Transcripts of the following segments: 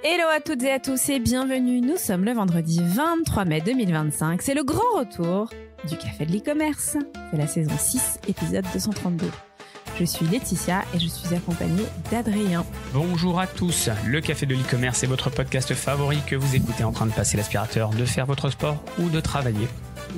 Hello à toutes et à tous et bienvenue, nous sommes le vendredi 23 mai 2025, c'est le grand retour du Café de l'e-commerce, c'est la saison 6, épisode 232. Je suis Laetitia et je suis accompagnée d'Adrien. Bonjour à tous, le Café de l'e-commerce est votre podcast favori que vous écoutez en train de passer l'aspirateur, de faire votre sport ou de travailler.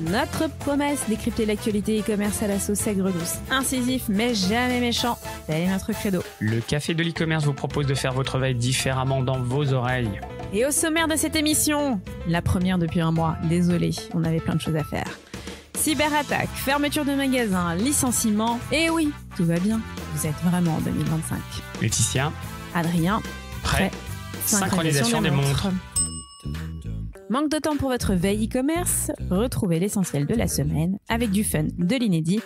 Notre promesse, décrypter l'actualité e-commerce à la sauce aigre douce, incisif mais jamais méchant, tel est notre credo. Le Café de l'e-commerce vous propose de faire votre veille différemment dans vos oreilles. Et au sommaire de cette émission, la première depuis un mois, désolé, on avait plein de choses à faire. Cyberattaque, fermeture de magasins, licenciement, et oui, tout va bien, vous êtes vraiment en 2025. Laetitia, Adrien, prêt, synchronisation des montres. Manque de temps pour votre veille e-commerce? Retrouvez l'essentiel de la semaine avec du fun, de l'inédit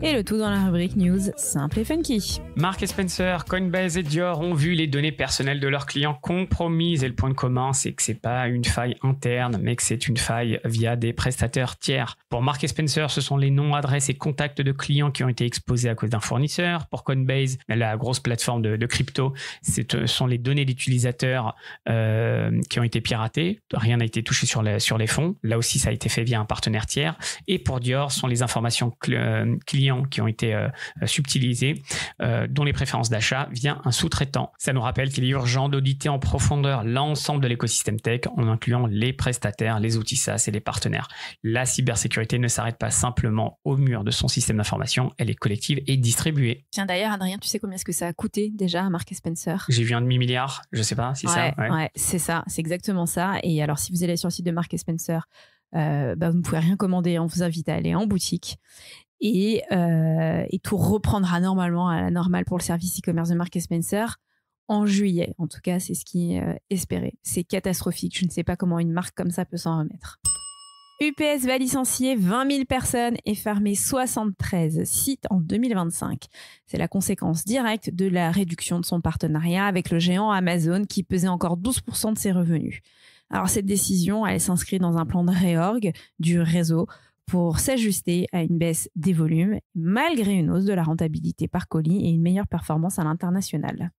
et le tout dans la rubrique news simple et funky. Marks & Spencer, Coinbase et Dior ont vu les données personnelles de leurs clients compromises et le point commun, c'est que c'est pas une faille interne, mais que c'est une faille via des prestataires tiers. Pour Marks & Spencer, ce sont les noms, adresses et contacts de clients qui ont été exposés à cause d'un fournisseur. Pour Coinbase, la grosse plateforme de crypto, ce sont les données d'utilisateurs qui ont été piratées. Rien n'a été touché sur les fonds. Là aussi, ça a été fait via un partenaire tiers. Et pour Dior, ce sont les informations clients qui ont été subtilisées, dont les préférences d'achat via un sous-traitant. Ça nous rappelle qu'il est urgent d'auditer en profondeur l'ensemble de l'écosystème tech en incluant les prestataires, les outils SaaS et les partenaires. La cybersécurité ne s'arrête pas simplement au mur de son système d'information, elle est collective et distribuée. Tiens, d'ailleurs, Adrien, tu sais combien est-ce que ça a coûté déjà à Marks & Spencer? J'ai vu un demi-milliard, je sais pas si ça. Ouais, c'est ça, c'est exactement ça. Et alors, si vous allez sur le site de Marks & Spencer, vous ne pouvez rien commander, on vous invite à aller en boutique. Et tout reprendra normalement à la normale pour le service e-commerce de Marks & Spencer en juillet. En tout cas, c'est ce qui est espéré. C'est catastrophique. Je ne sais pas comment une marque comme ça peut s'en remettre. UPS va licencier 20 000 personnes et fermer 73 sites en 2025. C'est la conséquence directe de la réduction de son partenariat avec le géant Amazon qui pesait encore 12% de ses revenus. Alors cette décision, elle s'inscrit dans un plan de réorg du réseau pour s'ajuster à une baisse des volumes, malgré une hausse de la rentabilité par colis et une meilleure performance à l'international.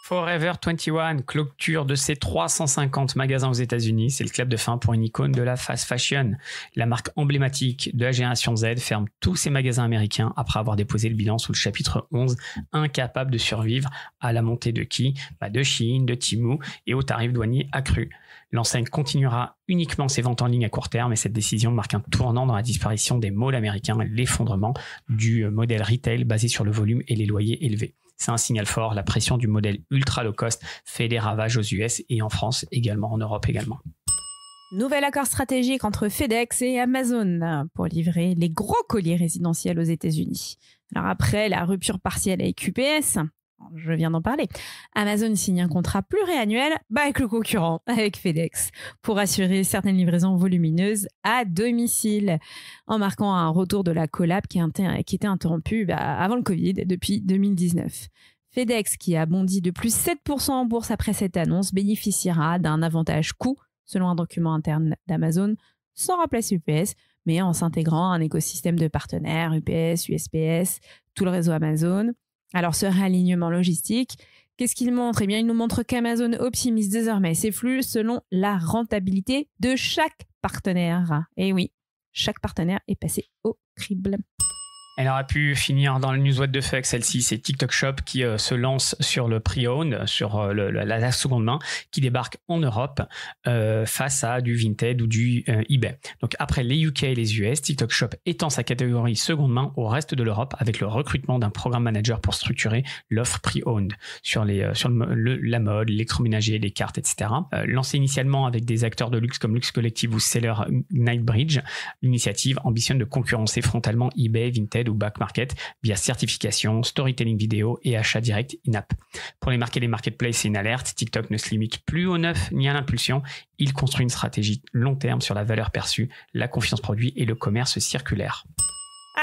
Forever 21 clôture de ses 350 magasins aux États-Unis. C'est le clap de fin pour une icône de la fast fashion. La marque emblématique de la génération Z ferme tous ses magasins américains après avoir déposé le bilan sous le chapitre 11, incapable de survivre à la montée de qui? De Shein, de Temu et aux tarifs douaniers accrus. L'enseigne continuera uniquement ses ventes en ligne à court terme et cette décision marque un tournant dans la disparition des malls américains et l'effondrement du modèle retail basé sur le volume et les loyers élevés. C'est un signal fort, la pression du modèle ultra low cost fait des ravages aux US et en France également, en Europe également. Nouvel accord stratégique entre FedEx et Amazon pour livrer les gros colis résidentiels aux États-Unis. Alors après la rupture partielle avec UPS, je viens d'en parler, Amazon signe un contrat pluriannuel avec le concurrent, avec FedEx, pour assurer certaines livraisons volumineuses à domicile, en marquant un retour de la collab qui était interrompue avant le Covid depuis 2019. FedEx, qui a bondi de plus 7% en bourse après cette annonce, bénéficiera d'un avantage coût, selon un document interne d'Amazon, sans remplacer UPS, mais en s'intégrant à un écosystème de partenaires, UPS, USPS, tout le réseau Amazon. Alors, ce réalignement logistique, qu'est-ce qu'il montre? Eh bien, il nous montre qu'Amazon optimise désormais ses flux selon la rentabilité de chaque partenaire. Et oui, chaque partenaire est passé au crible. Elle aurait pu finir dans le newsweb de FX, celle-ci, c'est TikTok Shop qui se lance sur le pre-owned, sur la seconde main, qui débarque en Europe face à du Vinted ou du eBay. Donc après les UK et les US, TikTok Shop étend sa catégorie seconde main au reste de l'Europe avec le recrutement d'un programme manager pour structurer l'offre pre-owned sur la mode, l'électroménager, les cartes, etc. Lancé initialement avec des acteurs de luxe comme Luxe Collective ou Seller Nightbridge, l'initiative ambitionne de concurrencer frontalement eBay, Vinted ou Back Market via certification, storytelling vidéo et achat direct in-app. Pour les marques et les marketplaces, c'est une alerte. TikTok ne se limite plus au neuf ni à l'impulsion. Il construit une stratégie long terme sur la valeur perçue, la confiance produit et le commerce circulaire.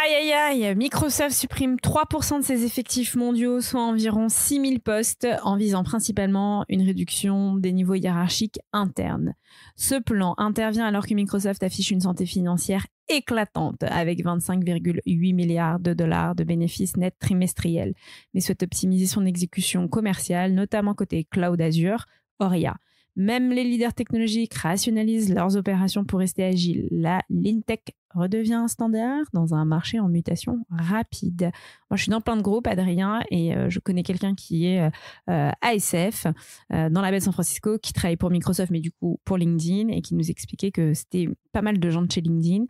Aïe aïe aïe, Microsoft supprime 3% de ses effectifs mondiaux, soit environ 6000 postes, en visant principalement une réduction des niveaux hiérarchiques internes. Ce plan intervient alors que Microsoft affiche une santé financière éclatante avec 25,8 milliards de dollars de bénéfices nets trimestriels, mais souhaite optimiser son exécution commerciale, notamment côté Cloud Azure, Oria. Même les leaders technologiques rationalisent leurs opérations pour rester agiles. La lean tech redevient un standard dans un marché en mutation rapide. Moi, je suis dans plein de groupes, Adrien, et je connais quelqu'un qui est ASF dans la baie de San Francisco, qui travaille pour Microsoft, mais du coup pour LinkedIn, et qui nous expliquait que c'était pas mal de gens de chez LinkedIn,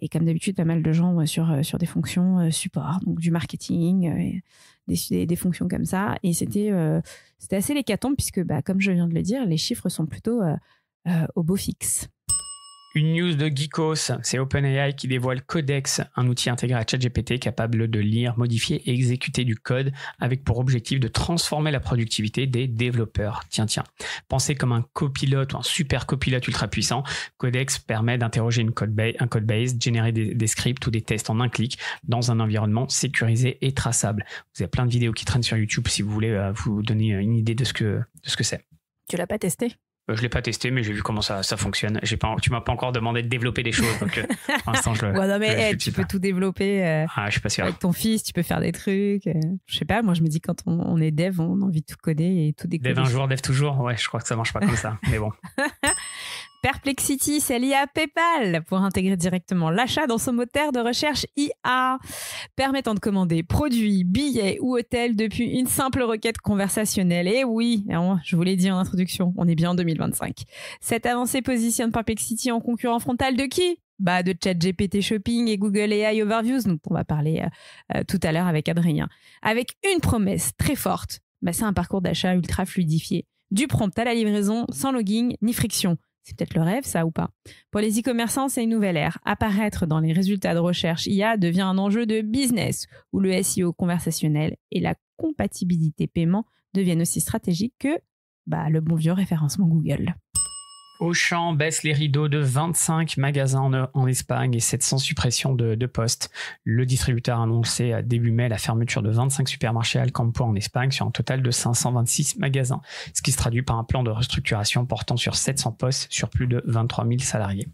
et comme d'habitude, pas mal de gens sur des fonctions support, donc du marketing, des fonctions comme ça. Et c'était assez l'hécatombe, puisque, comme je viens de le dire, les chiffres sont plutôt au beau fixe. Une news de Geekos, c'est OpenAI qui dévoile Codex, un outil intégré à ChatGPT capable de lire, modifier et exécuter du code avec pour objectif de transformer la productivité des développeurs. Tiens. Pensé comme un copilote ou un super copilote ultra puissant, Codex permet d'interroger un code base, générer des scripts ou des tests en un clic dans un environnement sécurisé et traçable. Vous avez plein de vidéos qui traînent sur YouTube si vous voulez vous donner une idée de ce que c'est. Tu l'as pas testé ? Je ne l'ai pas testé, mais j'ai vu comment ça fonctionne. Tu m'as pas encore demandé de développer des choses, donc pour l'instant, tu peux tout développer je suis pas sûr. Avec ton fils, tu peux faire des trucs. Je sais pas, moi je me dis quand on est dev, on a envie de tout coder et tout décoder. Dev un jour, dev toujours. Ouais, je crois que ça marche pas comme ça, mais bon. Perplexity s'est lié à PayPal pour intégrer directement l'achat dans son moteur de recherche IA, permettant de commander produits, billets ou hôtels depuis une simple requête conversationnelle. Et oui, je vous l'ai dit en introduction, on est bien en 2025. Cette avancée positionne Perplexity en concurrent frontal de qui ? De ChatGPT Shopping et Google AI Overviews, dont on va parler tout à l'heure avec Adrien. Avec une promesse très forte, c'est un parcours d'achat ultra fluidifié. Du prompt à la livraison, sans login ni friction. C'est peut-être le rêve, ça, ou pas. Pour les e-commerçants, c'est une nouvelle ère. Apparaître dans les résultats de recherche IA devient un enjeu de business, où le SEO conversationnel et la compatibilité paiement deviennent aussi stratégiques que le bon vieux référencement Google. Auchan baisse les rideaux de 25 magasins en Espagne et 700 suppressions de postes. Le distributeur a annoncé à début mai la fermeture de 25 supermarchés Alcampo en Espagne sur un total de 526 magasins, ce qui se traduit par un plan de restructuration portant sur 700 postes sur plus de 23 000 salariés.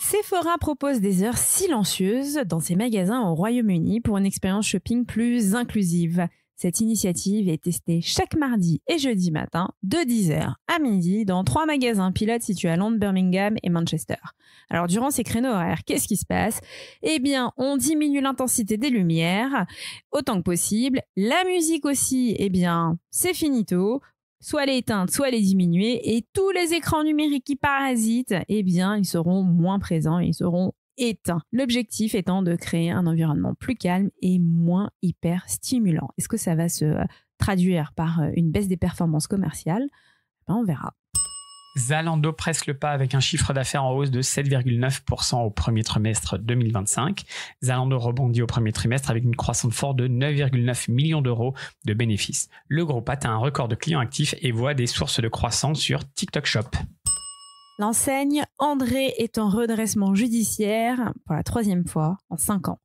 Sephora propose des heures silencieuses dans ses magasins au Royaume-Uni pour une expérience shopping plus inclusive. Cette initiative est testée chaque mardi et jeudi matin de 10h à midi dans 3 magasins pilotes situés à Londres, Birmingham et Manchester. Alors durant ces créneaux horaires, qu'est-ce qui se passe ? On diminue l'intensité des lumières autant que possible. La musique aussi, c'est finito. Soit les éteindre, soit les diminuer. Et tous les écrans numériques qui parasitent, ils seront moins présents, ils seront éteint. L'objectif étant de créer un environnement plus calme et moins hyper stimulant. Est-ce que ça va se traduire par une baisse des performances commerciales ? On verra. Zalando presse le pas avec un chiffre d'affaires en hausse de 7,9% au premier trimestre 2025. Zalando rebondit au premier trimestre avec une croissance forte de 9,9 millions d'euros de bénéfices. Le groupe atteint un record de clients actifs et voit des sources de croissance sur TikTok Shop. L'enseigne André est en redressement judiciaire pour la 3e fois en 5 ans.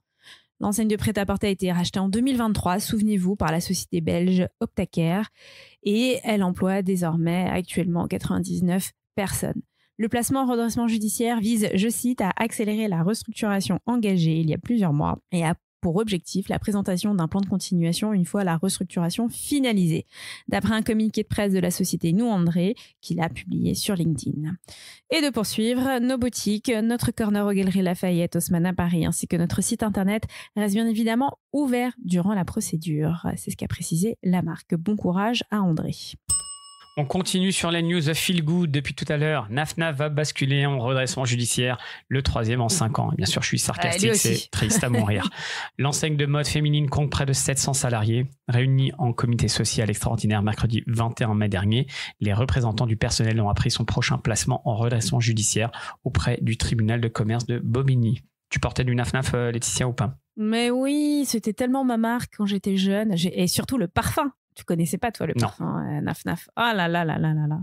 L'enseigne de prêt-à-porter a été rachetée en 2023, souvenez-vous, par la société belge Optacare et elle emploie désormais actuellement 99 personnes. Le placement en redressement judiciaire vise, je cite, à accélérer la restructuration engagée il y a plusieurs mois et à pour objectif la présentation d'un plan de continuation une fois la restructuration finalisée, d'après un communiqué de presse de la société Nous André qu'il a publié sur LinkedIn. Et de poursuivre, nos boutiques, notre corner aux Galeries Lafayette, Haussmann à Paris, ainsi que notre site internet restent bien évidemment ouverts durant la procédure. C'est ce qu'a précisé la marque. Bon courage à André. On continue sur les news Feel Good depuis tout à l'heure. Nafna va basculer en redressement judiciaire, le 3e en 5 ans. Bien sûr, je suis sarcastique, c'est triste à mourir. L'enseigne de mode féminine compte près de 700 salariés. Réunis en comité social extraordinaire mercredi 21 mai dernier, les représentants du personnel ont appris son prochain placement en redressement judiciaire auprès du tribunal de commerce de Bobigny. Tu portais du Naf-Naf, Laetitia, ou pas ? Mais oui, c'était tellement ma marque quand j'étais jeune. Et surtout le parfum. Tu connaissais pas, toi, le parfum Naf-Naf. Oh là là là là là là.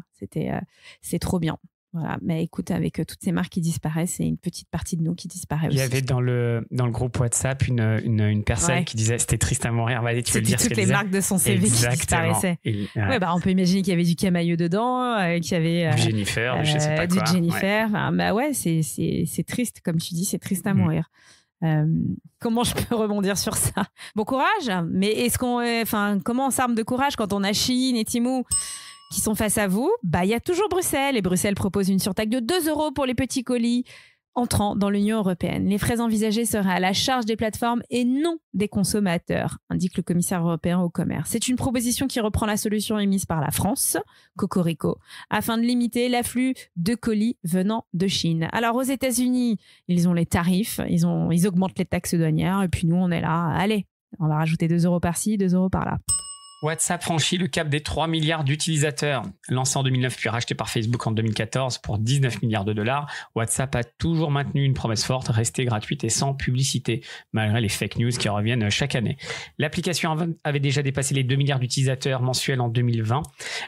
C'est trop bien. Voilà. Mais écoute, avec toutes ces marques qui disparaissent, c'est une petite partie de nous qui disparaît aussi. Il y avait dans le groupe WhatsApp une personne qui disait c'était triste à mourir. Vas-y, tu veux le dire. C'était toutes les marques de son CV qui disparaissaient. On peut imaginer qu'il y avait du Camailleux dedans, qu'il y avait du Jennifer, je sais pas quoi. Du Jennifer. C'est triste, comme tu dis, c'est triste à mourir. Comment je peux rebondir sur ça ? Bon courage, mais comment on s'arme de courage quand on a Shein et Temu qui sont face à vous, il y a toujours Bruxelles. Et Bruxelles propose une surtaxe de 2 € pour les petits colis entrant dans l'Union européenne. Les frais envisagés seraient à la charge des plateformes et non des consommateurs, indique le commissaire européen au commerce. C'est une proposition qui reprend la solution émise par la France, Cocorico, afin de limiter l'afflux de colis venant de Chine. Alors aux États-Unis, ils ont les tarifs, ils augmentent les taxes douanières et puis nous on est là, allez, on va rajouter 2 € par-ci, 2 € par-là. WhatsApp franchit le cap des 3 milliards d'utilisateurs. Lancé en 2009 puis racheté par Facebook en 2014 pour 19 milliards de dollars, WhatsApp a toujours maintenu une promesse forte, rester gratuite et sans publicité, malgré les fake news qui reviennent chaque année. L'application avait déjà dépassé les 2 milliards d'utilisateurs mensuels en 2020.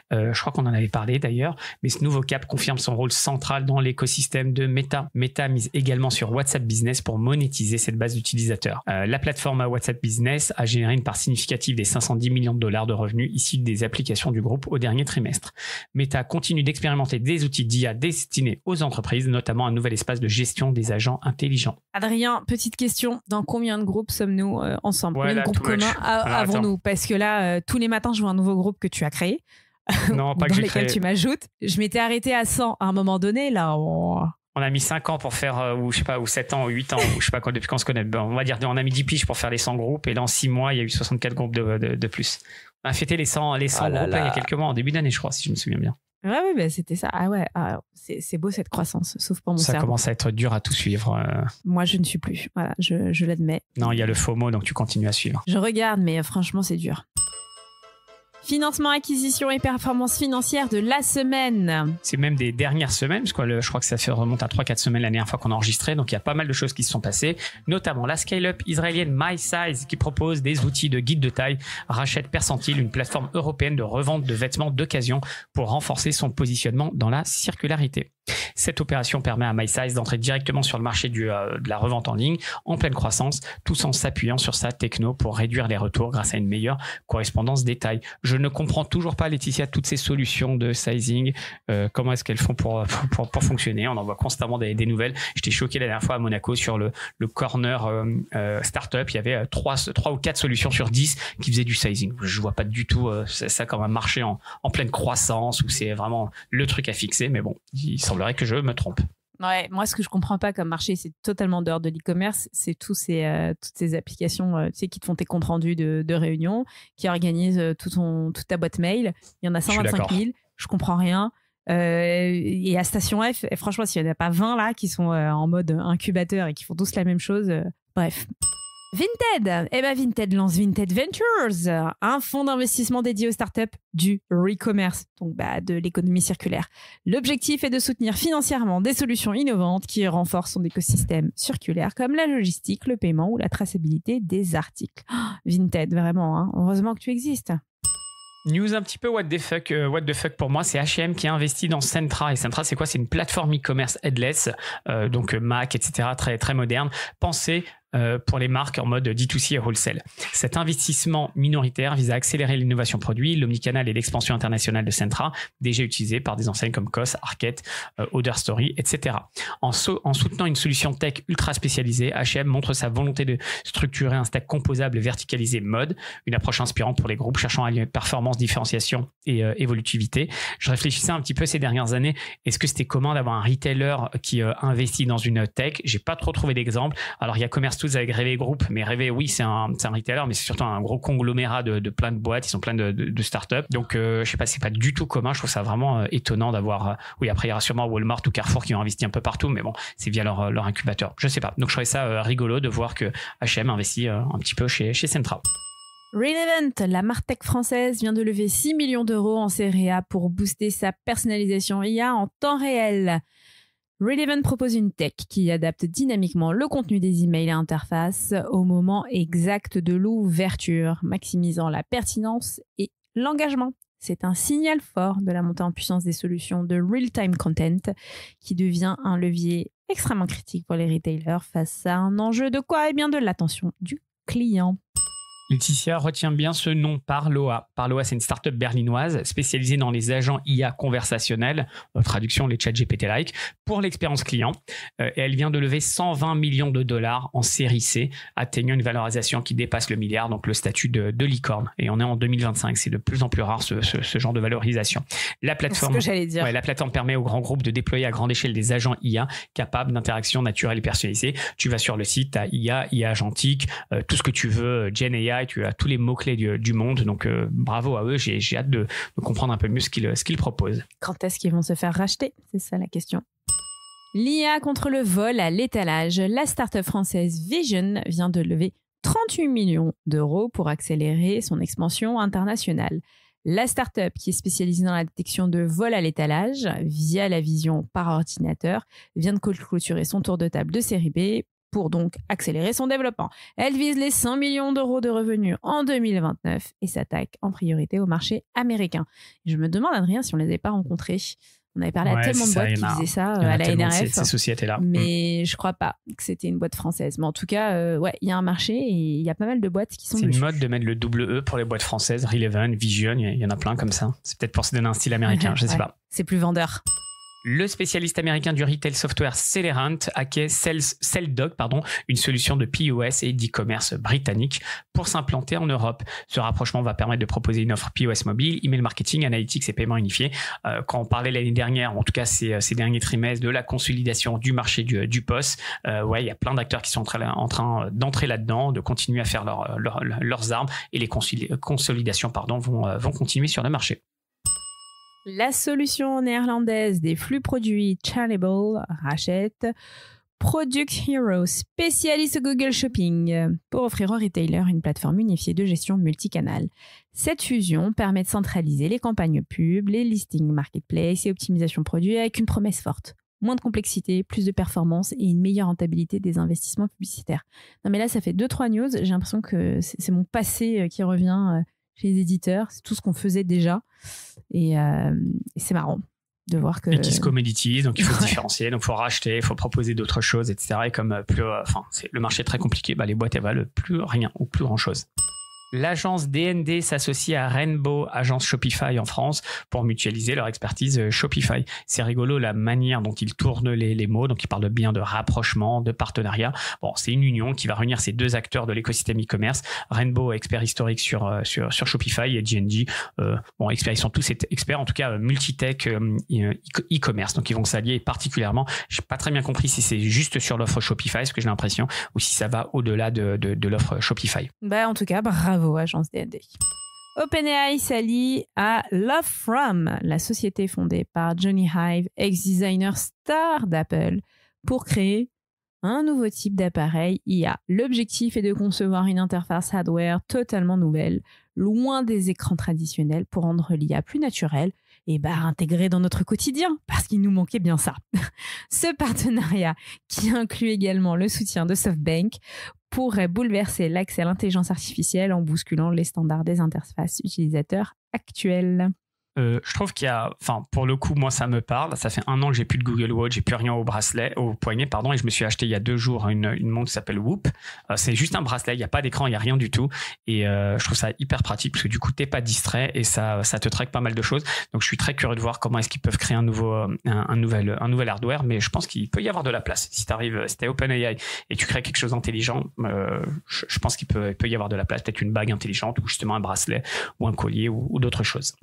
Je crois qu'on en avait parlé d'ailleurs, mais ce nouveau cap confirme son rôle central dans l'écosystème de Meta. Meta mise également sur WhatsApp Business pour monétiser cette base d'utilisateurs. La plateforme WhatsApp Business a généré une part significative des 510 millions de dollars de revenus issus des applications du groupe au dernier trimestre. Meta continue d'expérimenter des outils d'IA destinés aux entreprises, notamment un nouvel espace de gestion des agents intelligents. Adrien, petite question, dans combien de groupes sommes-nous ensemble? Combien de groupes communs avons-nous? Parce que là, tous les matins, je vois un nouveau groupe que tu as créé, non, pas dans que lesquels tu m'ajoutes. Je m'étais arrêtée à 100 à un moment donné, là. On a mis 5 ans pour faire, ou 7 ans, ou 8 ans, ou je sais pas quoi, depuis qu'on se connaît. On va dire, on a mis 10 piges pour faire les 100 groupes, et là, en 6 mois, il y a eu 64 groupes de plus. On a fêté les 100 groupes là, il y a quelques mois, en début d'année, je crois, si je me souviens bien. Ouais, c'était ça. Ah ouais, c'est beau cette croissance, sauf pour mon cerveau. Ça commence à être dur à tout suivre. Moi, je ne suis plus. Voilà, je l'admets. Non, il y a le FOMO, donc tu continues à suivre. Je regarde, mais franchement, c'est dur. Financement, acquisition et performance financière de la semaine. C'est même des dernières semaines, parce que je crois que ça remonte à 3-4 semaines la dernière fois qu'on a enregistré, donc il y a pas mal de choses qui se sont passées, notamment la scale-up israélienne MySize qui propose des outils de guide de taille, rachète Percentile, une plateforme européenne de revente de vêtements d'occasion pour renforcer son positionnement dans la circularité. Cette opération permet à MySize d'entrer directement sur le marché de la revente en ligne en pleine croissance, tout en s'appuyant sur sa techno pour réduire les retours grâce à une meilleure correspondance des tailles. Je ne comprends toujours pas, Laetitia, toutes ces solutions de sizing. Comment est-ce qu'elles font pour fonctionner? On en voit constamment des nouvelles. J'étais choqué la dernière fois à Monaco sur le corner startup. Il y avait 3 ou 4 solutions sur 10 qui faisaient du sizing. Je vois pas du tout ça comme un marché en pleine croissance où c'est vraiment le truc à fixer. Mais bon, il semblerait que je me trompe. Ouais, moi, ce que je comprends pas comme marché, c'est totalement dehors de l'e-commerce. C'est toutes ces applications qui te font tes comptes rendus de réunion, qui organisent toute ta boîte mail. Il y en a 125 000. Je comprends rien. Et à Station F, franchement, s'il n'y en a pas 20 là qui sont en mode incubateur et qui font tous la même chose, bref. Vinted. Vinted lance Vinted Ventures, un fonds d'investissement dédié aux startups du re-commerce, donc de l'économie circulaire. L'objectif est de soutenir financièrement des solutions innovantes qui renforcent son écosystème circulaire, comme la logistique, le paiement ou la traçabilité des articles. Vinted, vraiment, hein. Heureusement que tu existes. News un petit peu what the fuck pour moi, c'est H&M qui a investi dans Centra. Et Centra, c'est quoi? C'est une plateforme e-commerce headless, donc Mac, etc., très, très moderne, pensée pour les marques en mode D2C et wholesale. Cet investissement minoritaire vise à accélérer l'innovation produit, l'omnicanal et l'expansion internationale de Centra, déjà utilisée par des enseignes comme COS, Arket, Other Story, etc. En soutenant une solution tech ultra spécialisée, H&M montre sa volonté de structurer un stack composable verticalisé mode, une approche inspirante pour les groupes cherchant à allier performance, différenciation et évolutivité. Je réfléchissais un petit peu ces dernières années, est-ce que c'était commun d'avoir un retailer qui investit dans une tech? J'ai pas trop trouvé d'exemple. Alors il y a Commerce Tools avec Réveil Group, mais Réveil, oui, c'est un retailer, mais c'est surtout un gros conglomérat de plein de boîtes, ils sont plein de startups. Donc, je sais pas, c'est pas du tout commun. Je trouve ça vraiment étonnant d'avoir. Oui, après, il y aura sûrement Walmart ou Carrefour qui ont investi un peu partout, mais bon, c'est via leur incubateur. Je sais pas. Donc, je trouvais ça rigolo de voir que H&M investit un petit peu chez Centra. Relevant, la martech française, vient de lever 6 millions d'euros en série A pour booster sa personnalisation IA en temps réel. Relevant propose une tech qui adapte dynamiquement le contenu des emails et interfaces au moment exact de l'ouverture, maximisant la pertinence et l'engagement. C'est un signal fort de la montée en puissance des solutions de real-time content qui devient un levier extrêmement critique pour les retailers face à un enjeu de quoi? Eh bien, de l'attention du client. Laetitia, retient bien ce nom, Parloa. Parloa, c'est une start-up berlinoise spécialisée dans les agents IA conversationnels, traduction les chats GPT-like, pour l'expérience client. Et elle vient de lever 120 millions de dollars en série C, atteignant une valorisation qui dépasse le milliard, donc le statut de licorne. Et on est en 2025, c'est de plus en plus rare ce genre de valorisation. La plateforme, c'est ce que j'allais dire. La plateforme permet aux grands groupes de déployer à grande échelle des agents IA capables d'interaction naturelle et personnalisée. Tu vas sur le site, tu as IA agentique, tout ce que tu veux, Gen AI, tu as tous les mots-clés du monde. Donc, bravo à eux. J'ai hâte de comprendre un peu mieux ce qu'ils proposent. Quand est-ce qu'ils vont se faire racheter? C'est ça la question. L'IA contre le vol à l'étalage. La start-up française Vision vient de lever 38 millions d'euros pour accélérer son expansion internationale. La start-up, qui est spécialisée dans la détection de vols à l'étalage via la vision par ordinateur, vient de clôturer son tour de table de série B pour donc accélérer son développement. Elle vise les 100 millions d'euros de revenus en 2029 et s'attaque en priorité au marché américain. Je me demande, Adrien, si on ne les avait pas rencontrés. On avait parlé à tellement de boîtes qui faisaient ça à la NRF. Ces sociétés-là. Mais je ne crois pas que c'était une boîte française. Mais en tout cas, il y a un marché et il y a pas mal de boîtes qui sont dessus. C'est une mode de mettre le double E pour les boîtes françaises. Relevant, Vision, il y en a plein comme ça. C'est peut-être pour se donner un style américain, je ne sais pas. C'est plus vendeur. Le spécialiste américain du retail software Celerant hackait Celldog, une solution de POS et d'e-commerce britannique pour s'implanter en Europe. Ce rapprochement va permettre de proposer une offre POS mobile, email marketing, analytics et paiement unifié. Quand on parlait l'année dernière, en tout cas ces derniers trimestres, de la consolidation du marché du POS, il y a plein d'acteurs qui sont en train d'entrer là-dedans, de continuer à faire leurs armes, et les consolidations vont continuer sur le marché. La solution néerlandaise des flux produits Chartable rachète Product Hero, spécialiste Google Shopping, pour offrir aux retailers une plateforme unifiée de gestion multicanal. Cette fusion permet de centraliser les campagnes pub, les listings marketplace et optimisation produit avec une promesse forte. Moins de complexité, plus de performance et une meilleure rentabilité des investissements publicitaires. Non mais là, ça fait 2-3 news. J'ai l'impression que c'est mon passé qui revient chez les éditeurs. C'est tout ce qu'on faisait déjà. Et c'est marrant de voir que... Et qui se commoditise, donc il faut se différencier, donc il faut racheter, il faut proposer d'autres choses, etc. Et comme le marché est très compliqué, les boîtes elles valent plus rien ou plus grand chose. L'agence DND s'associe à Rainbow, agence Shopify en France, pour mutualiser leur expertise Shopify. C'est rigolo la manière dont ils tournent les mots, donc ils parlent bien de rapprochement, de partenariat. Bon, c'est une union qui va réunir ces deux acteurs de l'écosystème e-commerce. Rainbow, expert historique sur Shopify, et DND, experts, ils sont tous experts, en tout cas multitech e-commerce. Donc ils vont s'allier particulièrement. Je n'ai pas très bien compris si c'est juste sur l'offre Shopify, ce que j'ai l'impression, ou si ça va au-delà de l'offre Shopify. En tout cas, bravo agence DND. OpenAI s'allie à Lovefrom, la société fondée par Johnny Ive, ex-designer star d'Apple, pour créer un nouveau type d'appareil IA. L'objectif est de concevoir une interface hardware totalement nouvelle, loin des écrans traditionnels, pour rendre l'IA plus naturelle et intégrée dans notre quotidien, parce qu'il nous manquait bien ça. Ce partenariat, qui inclut également le soutien de SoftBank, pourrait bouleverser l'accès à l'intelligence artificielle en bousculant les standards des interfaces utilisateurs actuelles. Je trouve qu'il y a, pour le coup, moi ça me parle. Ça fait 1 an que j'ai plus de Google Watch, j'ai plus rien au poignet, et je me suis acheté il y a 2 jours une montre qui s'appelle Whoop. C'est juste un bracelet, il n'y a pas d'écran, il n'y a rien du tout. Et je trouve ça hyper pratique parce que du coup, t'es pas distrait et ça te traque pas mal de choses. Donc je suis très curieux de voir comment est-ce qu'ils peuvent créer un nouvel hardware, mais je pense qu'il peut y avoir de la place. Si t'es OpenAI et tu crées quelque chose d'intelligent, je pense qu'il peut y avoir de la place. Peut-être une bague intelligente ou justement un bracelet ou un collier ou d'autres choses.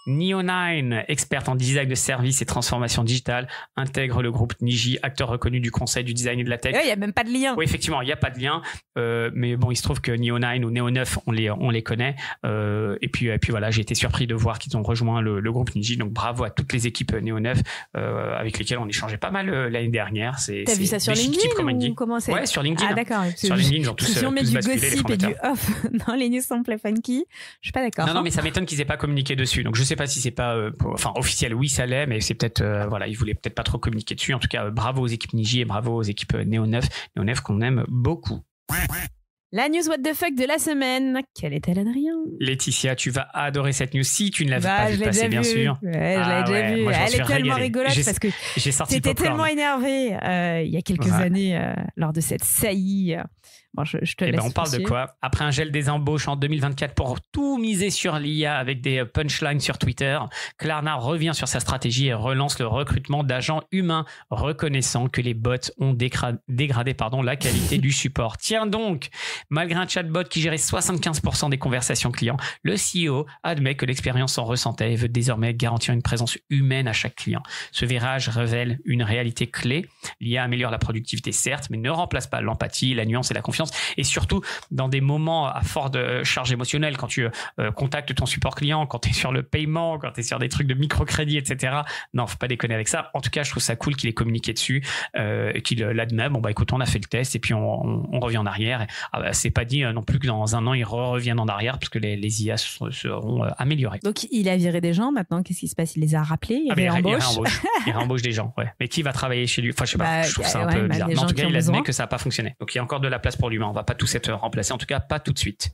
Neo9, experte en design de services et transformation digitale, intègre le groupe Niji, acteur reconnu du conseil, du design et de la tech. Il n'y a même pas de lien. Oui, effectivement, il n'y a pas de lien. Mais bon, il se trouve que Neo9 ou Neo9, on les connaît. Et puis voilà, j'ai été surpris de voir qu'ils ont rejoint le groupe Niji. Donc bravo à toutes les équipes Neo9 avec lesquelles on échangeait pas mal l'année dernière. T'as vu ça sur LinkedIn ou comment c'est ? Ouais, sur LinkedIn. Ah d'accord. Sur LinkedIn, ils ont tous si on met du basculé, gossip et du off dans les news simples funky, je suis pas d'accord. Non, mais ça m'étonne qu'ils aient pas communiqué dessus. Donc je sais pas si c'est pas officiel, oui ça l'est, mais c'est peut-être ils voulaient peut-être pas trop communiquer dessus. En tout cas, bravo aux équipes Niji et bravo aux équipes Neo9 qu'on aime beaucoup. La news what the fuck de la semaine, quelle est-elle, Adrien ? Laetitia, tu vas adorer cette news si tu ne l'avais pas vu passer, bien sûr. Ouais, je l'ai déjà vue. Elle est tellement rigolote parce que t'étais tellement énervé il y a quelques années lors de cette saillie. Bon, je te laisse. On parle de quoi? Après un gel des embauches en 2024 pour tout miser sur l'IA avec des punchlines sur Twitter, Klarna revient sur sa stratégie et relance le recrutement d'agents humains, reconnaissant que les bots ont dégradé la qualité du support. Tiens donc, malgré un chatbot qui gérait 75% des conversations clients, le CEO admet que l'expérience s'en ressentait et veut désormais garantir une présence humaine à chaque client. Ce virage révèle une réalité clé. L'IA améliore la productivité, certes, mais ne remplace pas l'empathie, la nuance et la confiance. Et surtout, dans des moments à forte charge émotionnelle, quand tu contactes ton support client, quand tu es sur le paiement, quand tu es sur des trucs de microcrédit, etc. Non, faut pas déconner avec ça. En tout cas, je trouve ça cool qu'il ait communiqué dessus, qu'il l'admet. Bon, écoute, on a fait le test et puis on revient en arrière. Et, c'est pas dit non plus que dans un an, ils reviennent en arrière parce que les IA seront améliorées. Donc, il a viré des gens maintenant. Qu'est-ce qui se passe? Il les a rappelés? Il réembauche des gens, ouais. Mais qui va travailler chez lui? Enfin, je sais pas, je trouve ça un peu bizarre. Mais en tout cas, il admet que ça n'a pas fonctionné. Donc, il y a encore de la place pour l'humain. On va pas tous être remplacés. En tout cas, pas tout de suite.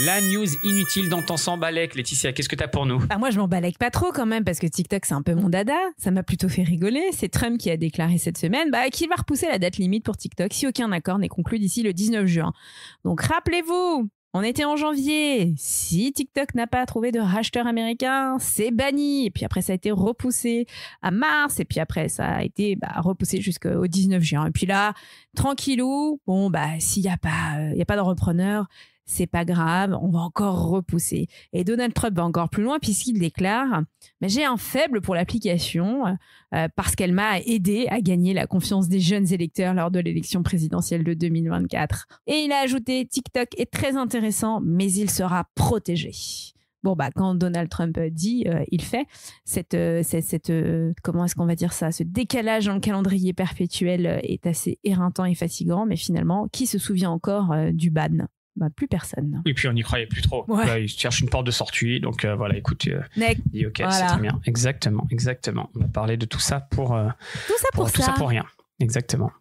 La news inutile dont on s'embalèque. Laetitia, qu'est-ce que tu as pour nous? Moi, je m'embalèque pas trop quand même parce que TikTok, c'est un peu mon dada. Ça m'a plutôt fait rigoler. C'est Trump qui a déclaré cette semaine qu'il va repousser la date limite pour TikTok si aucun accord n'est conclu d'ici le 19 juin. Donc, rappelez-vous, on était en janvier. Si TikTok n'a pas trouvé de racheteur américain, c'est banni. Et puis après, ça a été repoussé à mars. Et puis après, ça a été repoussé jusqu'au 19 juin. Et puis là, tranquillou, s'il n'y a pas de repreneur, c'est pas grave, on va encore repousser. Et Donald Trump va encore plus loin puisqu'il déclare « J'ai un faible pour l'application parce qu'elle m'a aidé à gagner la confiance des jeunes électeurs lors de l'élection présidentielle de 2024. » Et il a ajouté « TikTok est très intéressant, mais il sera protégé. » Bon, quand Donald Trump dit, il fait cette comment est-ce qu'on va dire ça, ce décalage dans le calendrier perpétuel est assez éreintant et fatigant, mais finalement, qui se souvient encore du ban? Plus personne. Et puis on n'y croyait plus trop. Ouais. Là, il cherche une porte de sortie, donc voilà, écoute, dit ok, voilà. C'est très bien. Exactement. On va parler de tout ça pour rien. Exactement.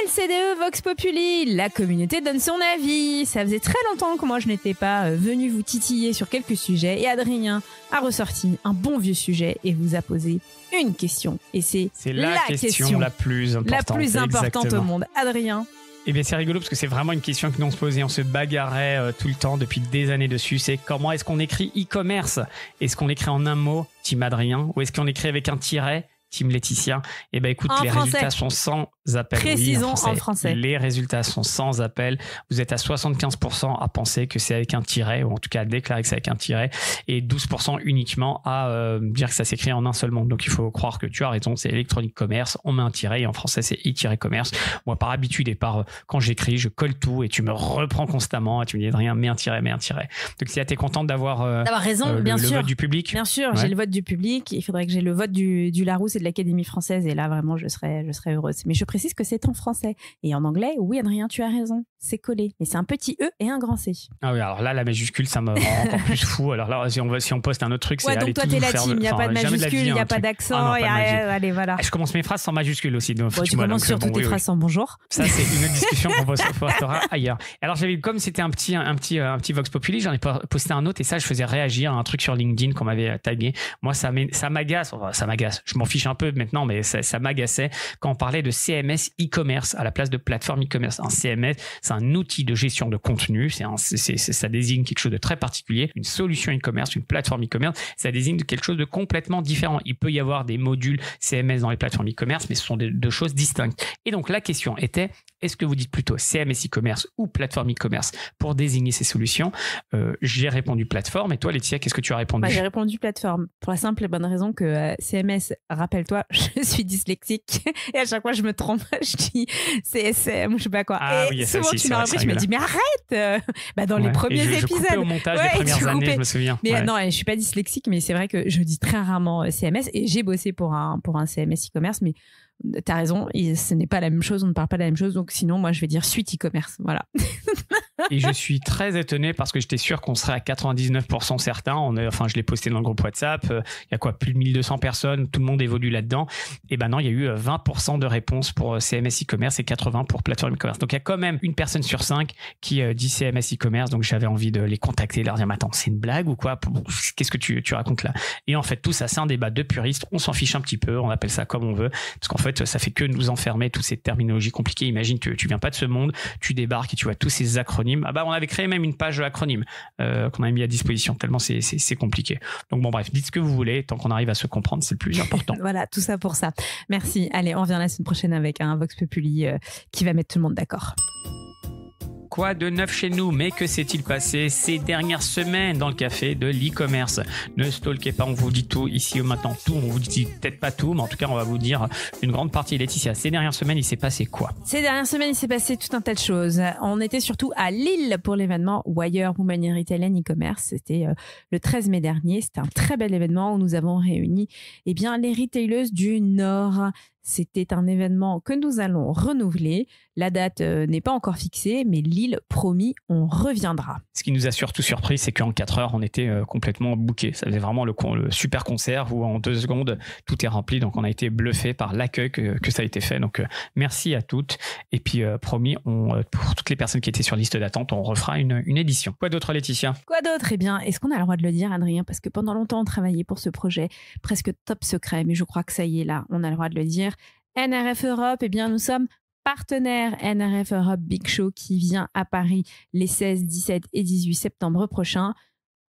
LCDE Vox Populi, la communauté donne son avis. Ça faisait très longtemps que moi je n'étais pas venu vous titiller sur quelques sujets et Adrien a ressorti un bon vieux sujet et vous a posé une question. Et c'est la question la plus importante au monde. Adrien. Eh bien, c'est rigolo parce que c'est vraiment une question que nous on se posait, on se bagarrait tout le temps depuis des années dessus. C'est comment est-ce qu'on écrit e-commerce? Est-ce qu'on l'écrit en un mot, Team Adrien, ou est-ce qu'on l'écrit avec un tiret, Team Laetitia? Eh bien, écoute, les résultats sont sans appel. Précisons en français. Les résultats sont sans appel. Vous êtes à 75% à penser que c'est avec un tiret, ou en tout cas à déclarer que c'est avec un tiret, et 12% uniquement à dire que ça s'écrit en un seul mot. Donc il faut croire que tu as raison, c'est électronique commerce, on met un tiret, et en français c'est e-commerce. Moi, par habitude et quand j'écris, je colle tout, et tu me reprends constamment, et tu me dis rien, mets un tiret. Donc si tu es contente d'avoir raison, bien sûr. Le vote du public. Bien sûr, j'ai le vote du public, il faudrait que j'ai le vote du Larousse et de l'Académie française, et là vraiment je serais heureuse. Mais je précise que c'est en français. Et en anglais, oui Adrien, tu as raison, c'est collé. Mais c'est un petit E et un grand C. Ah oui, alors là, la majuscule, ça me rend encore plus fou. Alors là, si on poste un autre truc, c'est donc toi, t'es la team, il n'y a pas de majuscule, il n'y a pas d'accent. Allez, voilà. Je commence mes phrases sans majuscule aussi. Donc tu commences surtout tes phrases sans bonjour. Ça, c'est une autre discussion qu'on postera ailleurs. Alors, comme c'était un petit Vox Populi, j'en ai posté un autre et ça, je faisais réagir à un truc sur LinkedIn qu'on m'avait tagué. Moi, ça m'agace. Je m'en fiche un peu maintenant, mais ça m'agaçait quand on parlait de CMS e-commerce à la place de plateforme e-commerce. Un CMS, c'est un outil de gestion de contenu. Ça désigne quelque chose de très particulier. Une solution e-commerce, une plateforme e-commerce, ça désigne quelque chose de complètement différent. Il peut y avoir des modules CMS dans les plateformes e-commerce, mais ce sont deux choses distinctes. Et donc, la question était, est-ce que vous dites plutôt CMS e-commerce ou plateforme e-commerce pour désigner ces solutions? J'ai répondu plateforme. Et toi, Laetitia, qu'est-ce que tu as répondu? J'ai répondu plateforme pour la simple et bonne raison que CMS, rappelle-toi, je suis dyslexique et à chaque fois je me trompe, je dis CSM, je sais pas quoi. Ah, et oui, souvent ça aussi, tu m'as repris, je me dis mais arrête dans les premiers épisodes. Je coupais au montage des premières années, je me souviens. Mais non, je suis pas dyslexique, mais c'est vrai que je dis très rarement CMS et j'ai bossé pour un CMS e-commerce, mais t'as raison, ce n'est pas la même chose, on ne parle pas de la même chose, donc sinon moi je vais dire suite e-commerce, voilà. Et je suis très étonné parce que j'étais sûr qu'on serait à 99% certains. Je l'ai posté dans le groupe WhatsApp. Il y a quoi, plus de 1200 personnes. Tout le monde évolue là-dedans. Et ben non, il y a eu 20% de réponses pour CMS e-commerce et 80% pour plateforme e-commerce. Donc il y a quand même une personne sur 5 qui dit CMS e-commerce. Donc j'avais envie de les contacter, de leur dire, mais attends, c'est une blague ou quoi? Qu'est-ce que tu racontes là? Et en fait, tout ça, c'est un débat de puristes. On s'en fiche un petit peu. On appelle ça comme on veut. Parce qu'en fait, ça fait que nous enfermer toutes ces terminologies compliquées. Imagine que tu viens pas de ce monde, tu débarques et tu vois tous ces acronymes. Ah bah, on avait créé même une page acronyme qu'on a mis à disposition, tellement c'est compliqué. Donc bon, bref, dites ce que vous voulez, tant qu'on arrive à se comprendre, c'est le plus important. Voilà, tout ça pour ça. Merci. Allez, on revient la semaine prochaine avec un Vox Populi qui va mettre tout le monde d'accord. Quoi de neuf chez nous? Mais que s'est-il passé ces dernières semaines dans le café de l'e-commerce? Ne stalkez pas, on vous dit tout ici maintenant, tout. On vous dit peut-être pas tout, mais en tout cas, on va vous dire une grande partie. Laetitia, ces dernières semaines, il s'est passé quoi? Ces dernières semaines, il s'est passé tout un tas de choses. On était surtout à Lille pour l'événement Wire Women Retail and E-commerce. C'était le 13 mai dernier. C'était un très bel événement où nous avons réuni les retaileuses du Nord. C'était un événement que nous allons renouveler. La date n'est pas encore fixée, mais Lille, promis, on reviendra. Ce qui nous a surtout surpris, c'est qu'en 4 heures, on était complètement bookés. Ça faisait vraiment le super concert où en 2 secondes, tout est rempli. Donc, on a été bluffé par l'accueil que ça a été fait. Donc, merci à toutes. Et puis, promis, pour toutes les personnes qui étaient sur liste d'attente, on refera une édition. Quoi d'autre, Laetitia? Quoi d'autre? Eh bien, est-ce qu'on a le droit de le dire, Adrien? Parce que pendant longtemps, on travaillait pour ce projet presque top secret. Mais je crois que ça y est, là, on a le droit de le dire. NRF Europe, eh bien, nous sommes partenaires NRF Europe Big Show qui vient à Paris les 16, 17 et 18 septembre prochains.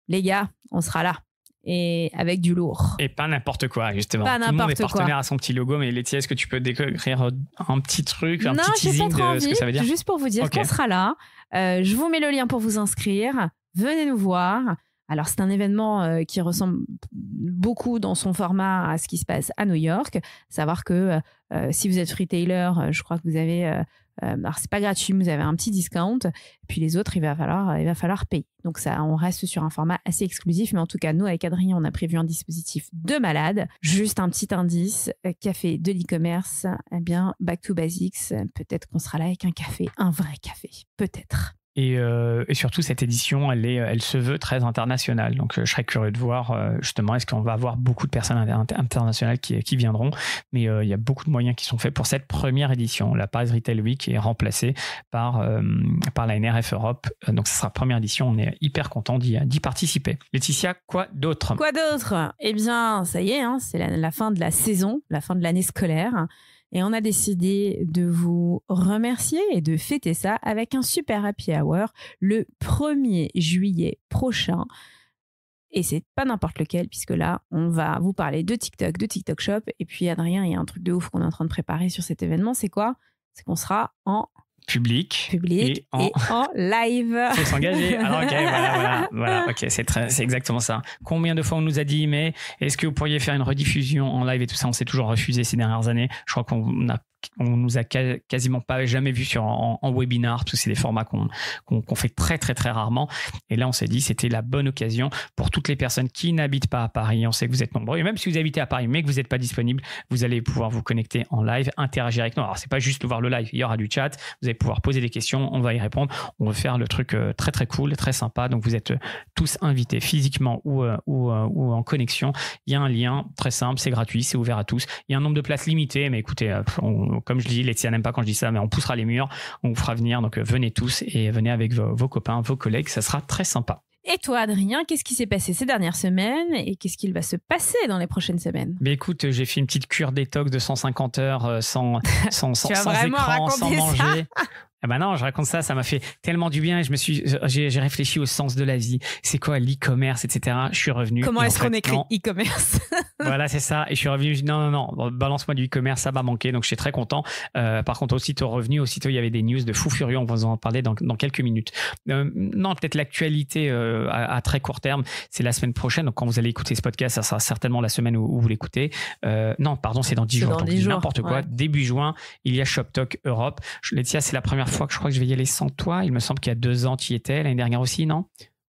Les gars, on sera là. Et avec du lourd. Et pas n'importe quoi, justement. Pas Tout le monde est partenaire quoi. à son petit logo. Mais Laetitia, est-ce que tu peux décrire un petit truc, un petit teasing de ce que ça veut dire? Juste pour vous dire qu'on sera là. Je vous mets le lien pour vous inscrire. Venez nous voir. Alors, c'est un événement qui ressemble beaucoup dans son format à ce qui se passe à New York. Savoir que si vous êtes retailer, je crois que vous avez... alors, c'est pas gratuit, mais vous avez un petit discount. Et puis les autres, il va falloir payer. Donc, ça, on reste sur un format assez exclusif. Mais en tout cas, nous, avec Adrien, on a prévu un dispositif de malade. Juste un petit indice, café de l'e-commerce, eh bien, back to basics. Peut-être qu'on sera là avec un café, un vrai café. Peut-être. Et surtout, cette édition, elle se veut très internationale. Donc, je serais curieux de voir, justement, est-ce qu'on va avoir beaucoup de personnes internationales qui viendront. Mais il y a beaucoup de moyens qui sont faits pour cette première édition. La Paris Retail Week est remplacée par la NRF Europe. Donc, ce sera la première édition. On est hyper content d'y participer. Laetitia, quoi d'autre? Quoi d'autre? Eh bien, ça y est, hein, c'est la fin de la saison, la fin de l'année scolaire. Et on a décidé de vous remercier et de fêter ça avec un super happy hour le 1er juillet prochain. Et c'est pas n'importe lequel, puisque là, on va vous parler de TikTok, de TikTok Shop. Et puis, Adrien, il y a un truc de ouf qu'on est en train de préparer sur cet événement. C'est quoi? C'est qu'on sera en public et en live. Il faut s'engager. Alors, ok, voilà, ok, c'est exactement ça. Combien de fois on nous a dit, mais est-ce que vous pourriez faire une rediffusion en live et tout ça? On s'est toujours refusé ces dernières années. Je crois qu'on nous a quasiment pas jamais vu en webinar. Tous c'est des formats qu'on fait très très très rarement. Et là, on s'est dit c'était la bonne occasion pour toutes les personnes qui n'habitent pas à Paris. On sait que vous êtes nombreux. Et même si vous habitez à Paris mais que vous n'êtes pas disponible, vous allez pouvoir vous connecter en live, interagir avec nous. Alors, c'est pas juste voir le live. Il y aura du chat. Vous allez pouvoir poser des questions. On va y répondre. On va faire le truc très très cool, très sympa. Donc, vous êtes tous invités physiquement ou en connexion. Il y a un lien très simple. C'est gratuit. C'est ouvert à tous. Il y a un nombre de places limité. Mais écoutez, comme je dis, Laetitia n'aime pas quand je dis ça, mais on poussera les murs, on vous fera venir, donc venez tous et venez avec vos copains, vos collègues, ça sera très sympa. Et toi, Adrien, qu'est-ce qui s'est passé ces dernières semaines et qu'est-ce qu'il va se passer dans les prochaines semaines? Mais écoute, j'ai fait une petite cure détox de 150 heures sans écran, sans manger. Ah ben non, je raconte ça, ça m'a fait tellement du bien et j'ai réfléchi au sens de la vie. C'est quoi l'e-commerce, etc. Je suis revenu. Comment est-ce qu'on écrit e-commerce? Voilà, c'est ça. Et je suis revenu, je dis non, balance-moi du e-commerce, ça m'a manqué. Donc, je suis très content. Par contre, aussitôt revenu, il y avait des news de fou furieux. On va vous en parler dans quelques minutes. Non, peut-être l'actualité à très court terme, c'est la semaine prochaine. Donc, quand vous allez écouter ce podcast, ça sera certainement la semaine où vous l'écoutez. Non, pardon, c'est dans 10 jours. Donc, n'importe quoi. Début juin, il y a ShopTalk Europe. Laetitia, c'est la première fois que je crois que je vais y aller sans toi. Il me semble qu'il y a 2 ans, tu y étais. L'année dernière aussi, non?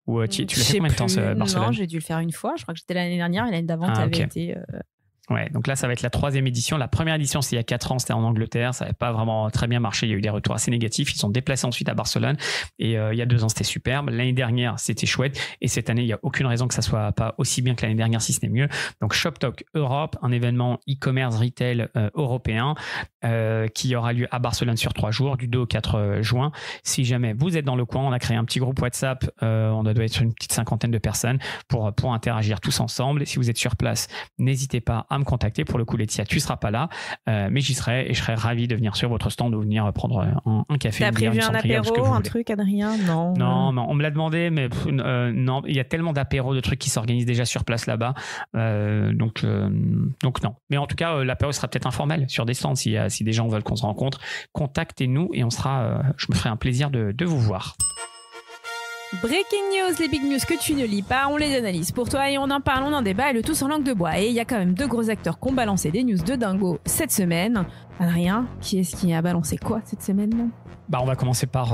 Ou tu l'as fait combien de temps, Barcelone? Non, j'ai dû le faire une fois. Je crois que j'étais l'année dernière et l'année d'avant, tu avais été... Ouais, donc là, ça va être la 3e édition. La première édition, c'est il y a 4 ans, c'était en Angleterre. Ça n'avait pas vraiment très bien marché. Il y a eu des retours assez négatifs. Ils sont déplacés ensuite à Barcelone. Et il y a 2 ans, c'était superbe. L'année dernière, c'était chouette. Et cette année, il n'y a aucune raison que ça soit pas aussi bien que l'année dernière, si ce n'est mieux. Donc, ShopTalk Europe, un événement e-commerce retail européen qui aura lieu à Barcelone sur 3 jours, du 2 au 4 juin. Si jamais vous êtes dans le coin, on a créé un petit groupe WhatsApp. On doit être sur une petite 50aine de personnes pour interagir tous ensemble. Et si vous êtes sur place, n'hésitez pas à me contacter. Pour le coup, Laetitia, tu seras pas là, mais j'y serai et je serai ravi de venir sur votre stand ou venir prendre un café. T'as prévu un apéro, un truc, Adrien? Non, on me l'a demandé, mais non, il y a tellement d'apéros, de trucs qui s'organisent déjà sur place là-bas, donc non. Mais en tout cas, l'apéro sera peut-être informel sur des stands. Si des gens veulent qu'on se rencontre, contactez-nous et je me ferai un plaisir de vous voir. Breaking news, les big news que tu ne lis pas, on les analyse pour toi et on en parle, on en débat et le tout sans langue de bois. Et il y a quand même 2 gros acteurs qui ont balancé des news de dingo cette semaine. Adrien, qui est-ce qui a balancé quoi cette semaine? On va commencer par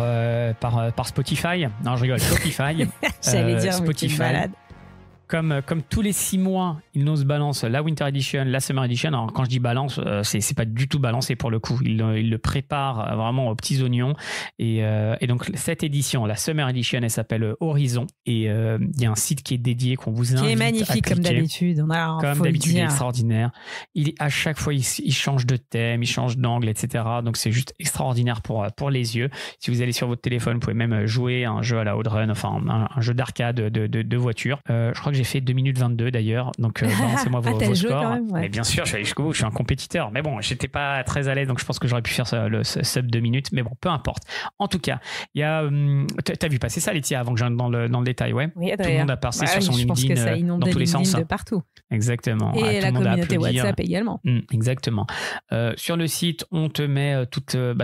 Spotify. Non, je rigole, Shopify. J'allais dire Spotify. Malade. Comme tous les 6 mois, ils nous balancent la Winter Edition, la Summer Edition. Alors, quand je dis balance, c'est pas du tout balancé pour le coup. Ils le préparent vraiment aux petits oignons. Et donc, cette édition, la Summer Edition, elle s'appelle Horizon. Et il y a un site qui est dédié, qu'on vous invite à cliquer. Qui est magnifique, comme d'habitude. Comme d'habitude, il est extraordinaire. À chaque fois, il change de thème, il change d'angle, etc. Donc, c'est juste extraordinaire pour les yeux. Si vous allez sur votre téléphone, vous pouvez même jouer à un jeu à la Outrun, enfin, un jeu d'arcade de voiture. Je crois que j'ai fait 2 minutes 22 d'ailleurs, donc balancez-moi vos scores. Quand même, ouais. Mais bien sûr, je suis allé jusqu'au bout, je suis un compétiteur. Mais bon, j'étais pas très à l'aise, donc je pense que j'aurais pu faire le sub 2 minutes. Mais bon, peu importe. En tout cas, il y a. T'as vu passer ça, Laetitia, avant que j'aille dans le détail, ouais. Oui, tout le monde a passé sur son LinkedIn. Je pense que ça inonde dans tous les sens. de partout. Exactement. Et la communauté WhatsApp également. Exactement. Sur le site, on te met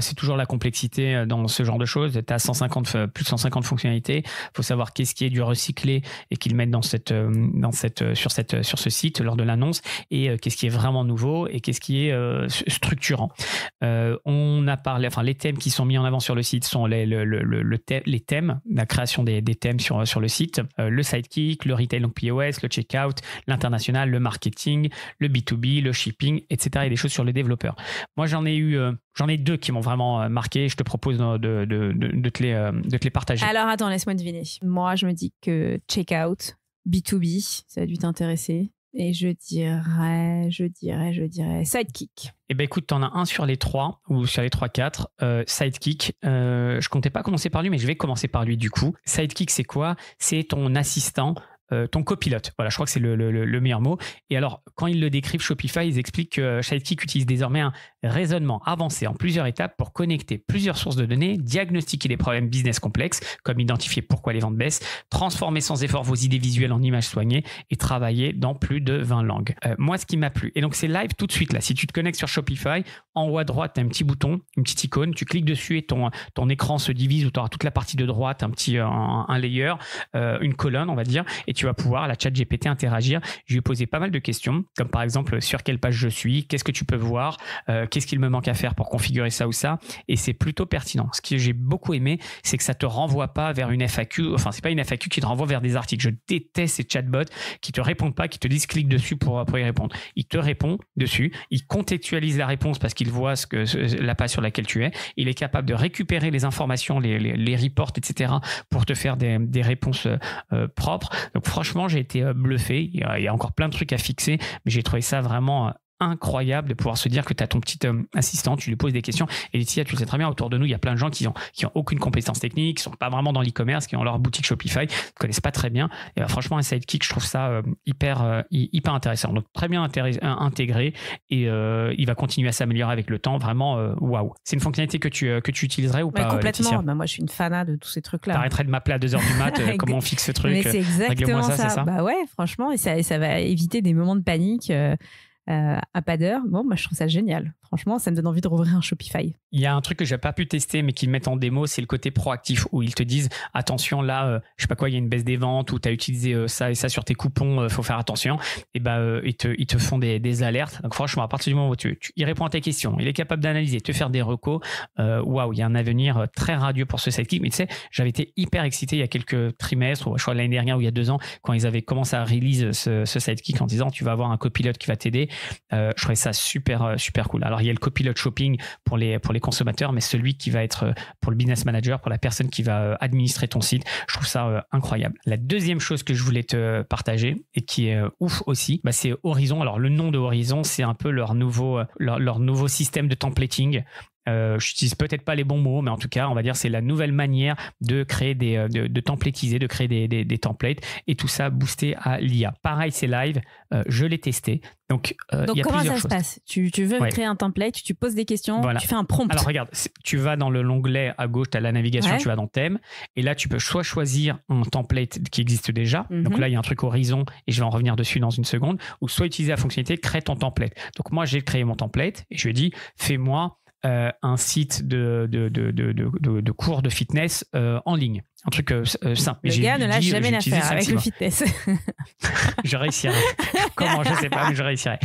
c'est toujours la complexité dans ce genre de choses. Tu as plus de 150 fonctionnalités. Il faut savoir qu'est-ce qui est du recyclé et qu'ils mettent sur ce site lors de l'annonce, et qu'est-ce qui est vraiment nouveau et qu'est-ce qui est structurant. On a parlé, les thèmes qui sont mis en avant sur le site sont les thèmes, la création des thèmes sur le site, le sidekick, le retail, donc POS, le checkout, l'international, le marketing, le B2B, le shipping, etc. et des choses sur les développeurs. Moi, j'en ai 2 qui m'ont vraiment marqué. Je te propose de te les partager. Alors, attends, laisse-moi deviner. Moi, je me dis que checkout, B2B, ça a dû t'intéresser. Et je dirais Sidekick. Eh ben écoute, t'en as un sur les 3 ou sur les 3-4. Sidekick, je comptais pas commencer par lui, mais je vais commencer par lui du coup. Sidekick, c'est quoi? C'est ton assistant, ton copilote. Voilà, je crois que c'est le meilleur mot. Et alors, quand ils le décrivent, Shopify, ils expliquent que Sidekick utilise désormais un raisonnement avancé en plusieurs étapes pour connecter plusieurs sources de données, diagnostiquer les problèmes business complexes, comme identifier pourquoi les ventes baissent, transformer sans effort vos idées visuelles en images soignées et travailler dans plus de 20 langues. Moi, ce qui m'a plu, et donc c'est live tout de suite là, si tu te connectes sur Shopify, en haut à droite, tu as un petit bouton, une petite icône, tu cliques dessus et ton écran se divise, où tu auras toute la partie de droite, un layer, une colonne, on va dire, et tu vas pouvoir, la ChatGPT, interagir. Je lui ai posé pas mal de questions, comme par exemple sur quelle page je suis, qu'est-ce que tu peux voir, qu'est-ce qu'il me manque à faire pour configurer ça ou ça, et c'est plutôt pertinent. Ce que j'ai beaucoup aimé, c'est que ça te renvoie pas vers une FAQ, enfin c'est pas une FAQ qui te renvoie vers des articles. Je déteste ces chatbots qui te répondent pas, qui te disent clique dessus pour y répondre. Il te répond dessus, il contextualise la réponse parce qu'il voit la page sur laquelle tu es, il est capable de récupérer les informations, les reports, etc. pour te faire des réponses propres. Donc franchement, j'ai été bluffé. Il y a encore plein de trucs à fixer, mais j'ai trouvé ça vraiment incroyable de pouvoir se dire que tu as ton petit assistant, tu lui poses des questions. Et Laetitia, tu le sais très bien, autour de nous, il y a plein de gens qui ont aucune compétence technique, qui sont pas vraiment dans l'e-commerce, qui ont leur boutique Shopify, qui connaissent pas très bien. Et franchement, un sidekick, je trouve ça hyper intéressant. Donc très bien intégré, et il va continuer à s'améliorer avec le temps. Vraiment, waouh. C'est une fonctionnalité que tu utiliserais ou pas, complètement. Moi, je suis une fanat de tous ces trucs-là. T'arrêterais de m'appeler à 2h du mat, comment on fixe ce truc? Mais c'est exactement ça. C'est ça. Bah ouais, franchement, et ça va éviter des moments de panique. À pas d'heure. Bon, moi je trouve ça génial. Franchement, ça me donne envie de rouvrir un Shopify. Il y a un truc que j'ai pas pu tester, mais qu'ils mettent en démo, c'est le côté proactif, où ils te disent attention, là, je sais pas quoi, il y a une baisse des ventes, ou tu as utilisé ça et ça sur tes coupons, faut faire attention. Et ils te font des alertes. Donc franchement, à partir du moment où il répond à tes questions, il est capable d'analyser, te faire des recos, waouh, il y a un avenir très radieux pour ce sidekick. Mais tu sais, j'avais été hyper excité il y a quelques trimestres, ou je crois l'année dernière ou il y a 2 ans, quand ils avaient commencé à release ce sidekick en disant tu vas avoir un copilote qui va t'aider. Je trouvais ça super cool. Alors il y a le Copilot Shopping pour les consommateurs, mais celui qui va être pour le business manager, pour la personne qui va administrer ton site, je trouve ça incroyable. La deuxième chose que je voulais te partager et qui est ouf aussi, c'est Horizon. Alors le nom de Horizon, c'est un peu leur nouveau système de templating. J'utilise peut-être pas les bons mots, mais en tout cas, on va dire c'est la nouvelle manière de créer de templatiser, de créer des templates, et tout ça boosté à l'IA. Pareil, c'est live, je l'ai testé. Donc y a comment ça choses. se passe? Tu veux créer un template, tu poses des questions, tu fais un prompt. Alors regarde, tu vas dans l'onglet à gauche, tu as la navigation, tu vas dans thème, et là tu peux soit choisir un template qui existe déjà, donc là il y a un truc Horizon, et je vais en revenir dessus dans une seconde, ou soit utiliser la fonctionnalité crée ton template. Donc moi j'ai créé mon template, et je lui ai dit fais-moi un site de cours de fitness en ligne. Un truc simple. Le gars ne lâche jamais l'affaire avec le fitness. Je réussirai. Comment, je sais pas, mais je réussirai.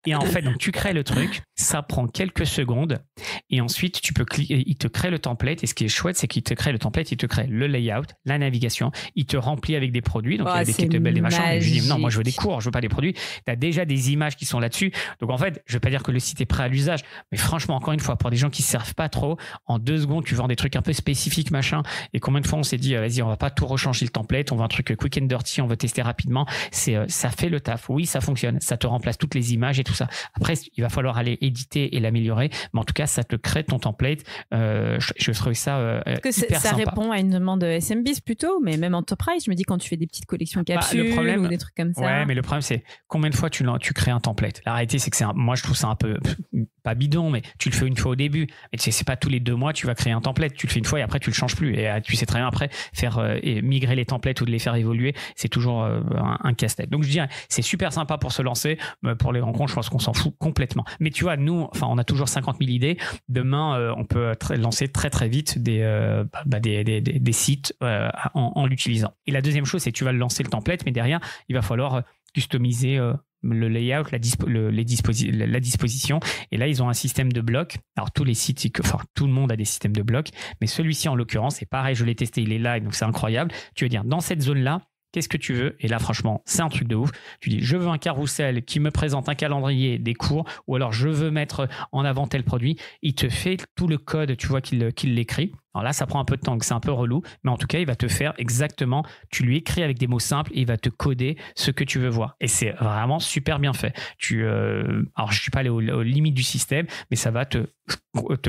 Et en fait, donc tu crées le truc, ça prend quelques secondes, et ensuite tu peux cliquer, il te crée le template, et ce qui est chouette, c'est qu'il te crée le template, il te crée le layout, la navigation, il te remplit avec des produits, donc il y a des kettlebells, des machins, et je dis non, moi je veux des cours, je veux pas des produits, tu as déjà des images qui sont là-dessus, donc en fait, je vais pas dire que le site est prêt à l'usage, mais franchement, encore une fois, pour des gens qui ne servent pas trop, en 2 secondes, tu vends des trucs un peu spécifiques, machin, et combien de fois on s'est dit, vas-y, on va pas tout rechanger le template, on veut un truc quick and dirty, on veut tester rapidement, ça fait le taf, oui, ça fonctionne, ça te remplace toutes les images et tout ça. Après, il va falloir aller éditer et l'améliorer, mais en tout cas, ça te crée ton template. Je trouvais ça hyper ça sympa. répond à une demande SMBs plutôt, mais même Enterprise, je me dis quand tu fais des petites collections capsules ou des trucs comme ça. Ouais, mais le problème, c'est combien de fois tu crées un template. La réalité, c'est que moi, je trouve ça un peu, pas bidon, mais tu le fais une fois au début. Mais tu sais, c'est pas tous les 2 mois, tu vas créer un template. Tu le fais une fois et après, tu le changes plus. Et tu sais très bien après, faire migrer les templates ou de les faire évoluer, c'est toujours un casse-tête. Donc, je dirais, c'est super sympa pour se lancer. Pour les rencontres, je pense qu'on s'en fout complètement. Mais tu vois, nous, on a toujours 50 000 idées. Demain, on peut lancer très, très vite des sites en l'utilisant. Et la deuxième chose, c'est que tu vas lancer le template, mais derrière, il va falloir customiser le layout, la disposition. Et là, ils ont un système de blocs. Alors, tous les sites, tout le monde a des systèmes de blocs, mais celui-ci, en l'occurrence, c'est pareil, je l'ai testé, il est là, donc c'est incroyable. Tu veux dire, dans cette zone-là, qu'est-ce que tu veux? Et là, franchement, c'est un truc de ouf. Tu dis, je veux un carrousel qui me présente un calendrier des cours, ou alors je veux mettre en avant tel produit. Il te fait tout le code, tu vois, qu'il l'écrit. Alors là, ça prend un peu de temps, c'est un peu relou, mais en tout cas, il va te faire exactement, tu lui écris avec des mots simples et il va te coder ce que tu veux voir. Et c'est vraiment super bien fait. Alors, je suis pas allé aux limites du système, mais ça va te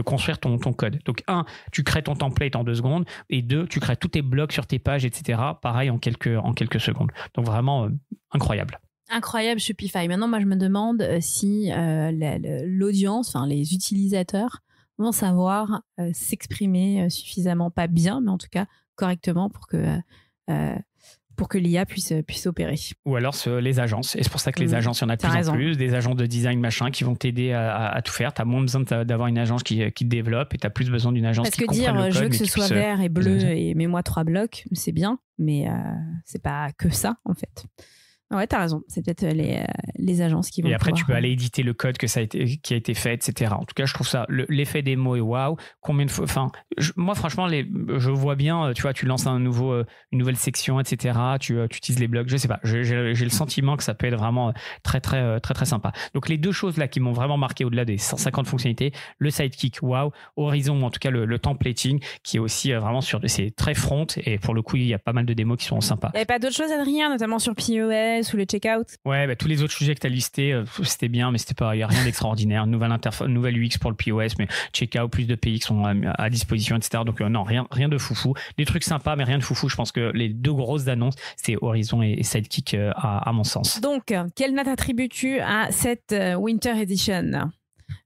construire ton code. Donc, 1, tu crées ton template en 2 secondes, et 2, tu crées tous tes blocs sur tes pages, etc. Pareil, en quelques secondes. Donc, vraiment incroyable. Incroyable Shopify. Maintenant, moi, je me demande si l'audience, enfin les utilisateurs, vont savoir s'exprimer suffisamment, pas bien, mais en tout cas correctement pour que l'IA puisse opérer. Ou alors les agences. Et c'est pour ça que les agences, il y en a de plus en plus. Des agents de design, machin, qui vont t'aider à tout faire. Tu as moins besoin d'avoir une agence qui te développe, et tu as plus besoin d'une agence qui comprenne le code. Parce que dire, je veux que ce soit vert et bleu et mets-moi 3 blocs, c'est bien, mais c'est pas que ça, en fait. Ouais, t'as raison. C'est peut-être les agences qui vont. Et après, tu peux aller éditer le code qui a été fait, etc. En tout cas, je trouve ça, l'effet démo est waouh. Combien de fois, moi, franchement, je vois bien, tu vois, tu lances une nouvelle section, etc. Tu utilises les blogs, je sais pas. J'ai le sentiment que ça peut être vraiment très, très, très, très sympa. Donc, les 2 choses là qui m'ont vraiment marqué au-delà des 150 fonctionnalités, le sidekick, waouh, Horizon, ou en tout cas le templating, qui est aussi vraiment c'est très front. Et pour le coup, il y a pas mal de démos qui sont sympas. Il n'y avait pas d'autres choses, Adrien, notamment sur POS ou le checkout? Ouais, tous les autres sujets que tu as listés, c'était bien, mais il n'y a rien d'extraordinaire. Nouvelle UX pour le POS, mais checkout, plus de pays qui sont à disposition, etc. Donc non, rien de foufou. Des trucs sympas, mais rien de foufou. Je pense que les 2 grosses annonces, c'est Horizon et Sidekick à mon sens. Donc, quelle note attribues-tu à cette Winter Edition?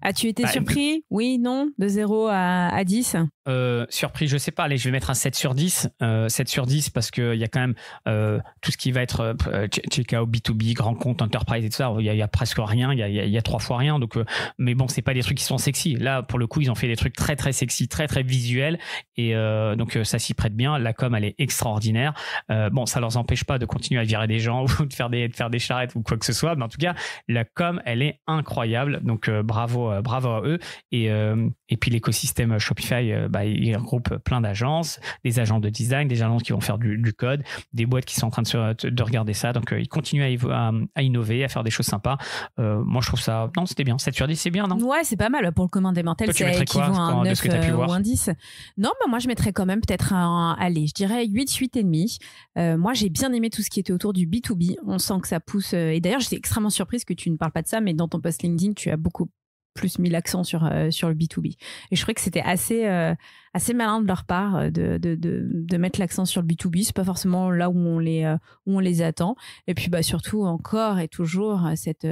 As-tu été surpris? Oui, non? De 0 à 10? Surpris, je sais pas. Allez, je vais mettre un 7 sur 10. 7 sur 10 parce qu'il y a quand même tout ce qui va être checkout, B2B, grand compte, enterprise et tout ça. Il y a presque rien. Il y a 3 fois rien. Donc, mais bon, c'est pas des trucs qui sont sexy. Là, pour le coup, ils ont fait des trucs très, très sexy, très, très visuels. Et donc, ça s'y prête bien. La com, elle est extraordinaire. Bon, ça leur empêche pas de continuer à virer des gens ou de faire des charrettes ou quoi que ce soit. Mais en tout cas, la com, elle est incroyable. Donc, bravo à eux. Et puis, l'écosystème Shopify, il regroupe plein d'agences, des agents de design, des agences qui vont faire du code, des boîtes qui sont en train de regarder ça. Donc, ils continuent à innover, à faire des choses sympas. Moi, je trouve ça... Non, c'était bien. 7 sur 10, c'est bien, non? Ouais, c'est pas mal. Pour le commun des mortels, c'est équivaut à un 9 ou un 10. Non, moi, je mettrais quand même peut-être allez, je dirais 8, 8,5. Moi, j'ai bien aimé tout ce qui était autour du B2B. On sent que ça pousse. Et d'ailleurs, j'étais extrêmement surprise que tu ne parles pas de ça, mais dans ton post LinkedIn, tu as beaucoup plus mis l'accent sur le B2B. Et je trouvais que c'était assez malin de leur part de mettre l'accent sur le B2B. C'est pas forcément là où on les attend. Et puis surtout encore et toujours cette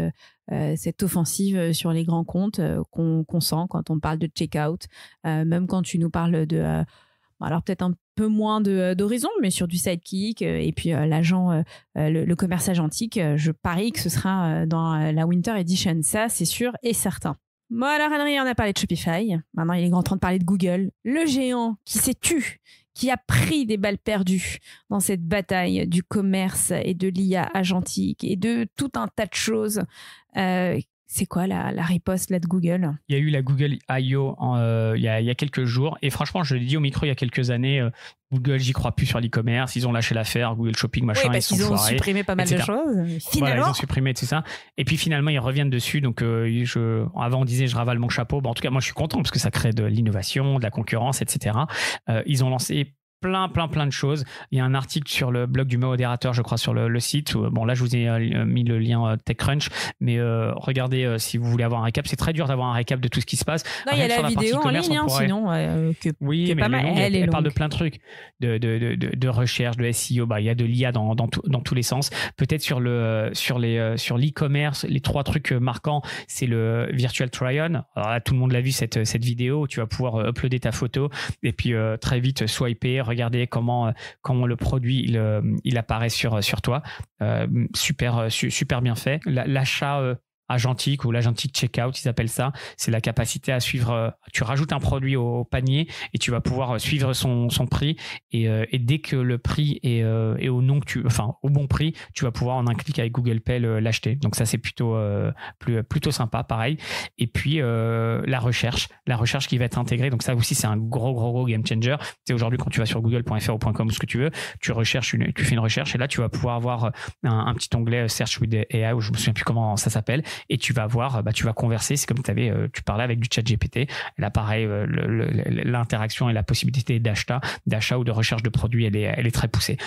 offensive sur les grands comptes qu'on sent quand on parle de checkout, même quand tu nous parles de alors peut-être un peu moins d'horizon, mais sur du sidekick et puis l'agent, le commerce agentique, je parie que ce sera dans la Winter Edition. Ça, c'est sûr et certain. Bon, alors Adrien, on a parlé de Shopify. Maintenant, il est grand temps de parler de Google. Le géant qui s'est tu, qui a pris des balles perdues dans cette bataille du commerce et de l'IA agentique et de tout un tas de choses. C'est quoi la riposte là de Google? Il y a eu la Google I.O. il y a quelques jours. Et franchement, je l'ai dit au micro il y a quelques années, Google, j'y crois plus sur l'e-commerce. Ils ont lâché l'affaire, Google Shopping, machin. Oui, parce qu'ils ont supprimé pas mal de choses. Finalement. Voilà, ils ont supprimé tout ça. Et puis finalement, ils reviennent dessus. Donc, avant, on disait, je ravale mon chapeau. Bon, en tout cas, moi, je suis content parce que ça crée de l'innovation, de la concurrence, etc. Ils ont lancé plein de choses. Il y a un article sur le blog du modérateur, je crois, sur le site. Bon, là, je vous ai mis le lien TechCrunch, mais regardez si vous voulez avoir un récap. C'est très dur d'avoir un récap de tout ce qui se passe. Non, il y a la vidéo en ligne, sinon, oui, mais pas mal. Elle parle de plein de trucs, de recherche, de SEO. Il y a de l'IA dans tous les sens. Peut-être sur l'e-commerce, les 3 trucs marquants, c'est le virtual try-on. Alors là, tout le monde l'a vu cette vidéo. Tu vas pouvoir uploader ta photo et puis très vite swiper, regarder comment le produit il apparaît sur toi. Super bien fait. L'achat agentique ou l'agentique checkout, ils appellent ça. C'est la capacité à suivre. Tu rajoutes un produit au panier et tu vas pouvoir suivre son prix. Et dès que le prix est au bon prix, tu vas pouvoir en un clic avec Google Pay l'acheter. Donc ça, c'est plutôt sympa, pareil. Et puis la recherche qui va être intégrée. Donc ça aussi, c'est un gros game changer. C'est aujourd'hui quand tu vas sur google.fr ou .com ou ce que tu veux, tu fais une recherche et là tu vas pouvoir avoir un petit onglet Search with AI, ou je me souviens plus comment ça s'appelle. Et tu vas voir, tu vas converser. C'est comme tu parlais avec du chat GPT. Et là, pareil, l'interaction et la possibilité d'achat ou de recherche de produits, elle est très poussée.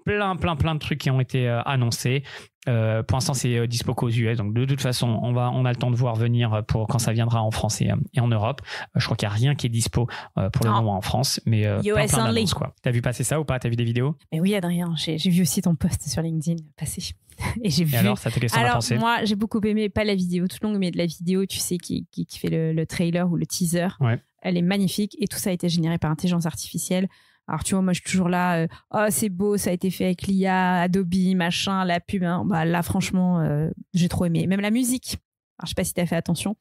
Plein de trucs qui ont été annoncés. Pour l'instant, c'est dispo qu'aux US. Donc, de toute façon, on a le temps de voir venir pour quand ça viendra en France et en Europe. Je crois qu'il n'y a rien qui est dispo pour le moment en France. Mais plein d'annonces, quoi. T'as vu passer ça ou pas? T'as vu des vidéos? Mais oui, Adrien, j'ai vu aussi ton post sur LinkedIn passer. Et j'ai vu. Alors, ça t'a laissé à penser? Moi, j'ai beaucoup aimé, pas la vidéo toute longue, mais de la vidéo, tu sais, qui fait le trailer ou le teaser. Ouais. Elle est magnifique et tout ça a été généré par intelligence artificielle. Alors, tu vois, moi, je suis toujours là. C'est beau, ça a été fait avec l'IA, Adobe, machin, la pub. Hein. Là, franchement, j'ai trop aimé. Même la musique. Alors, je sais pas si tu as fait attention,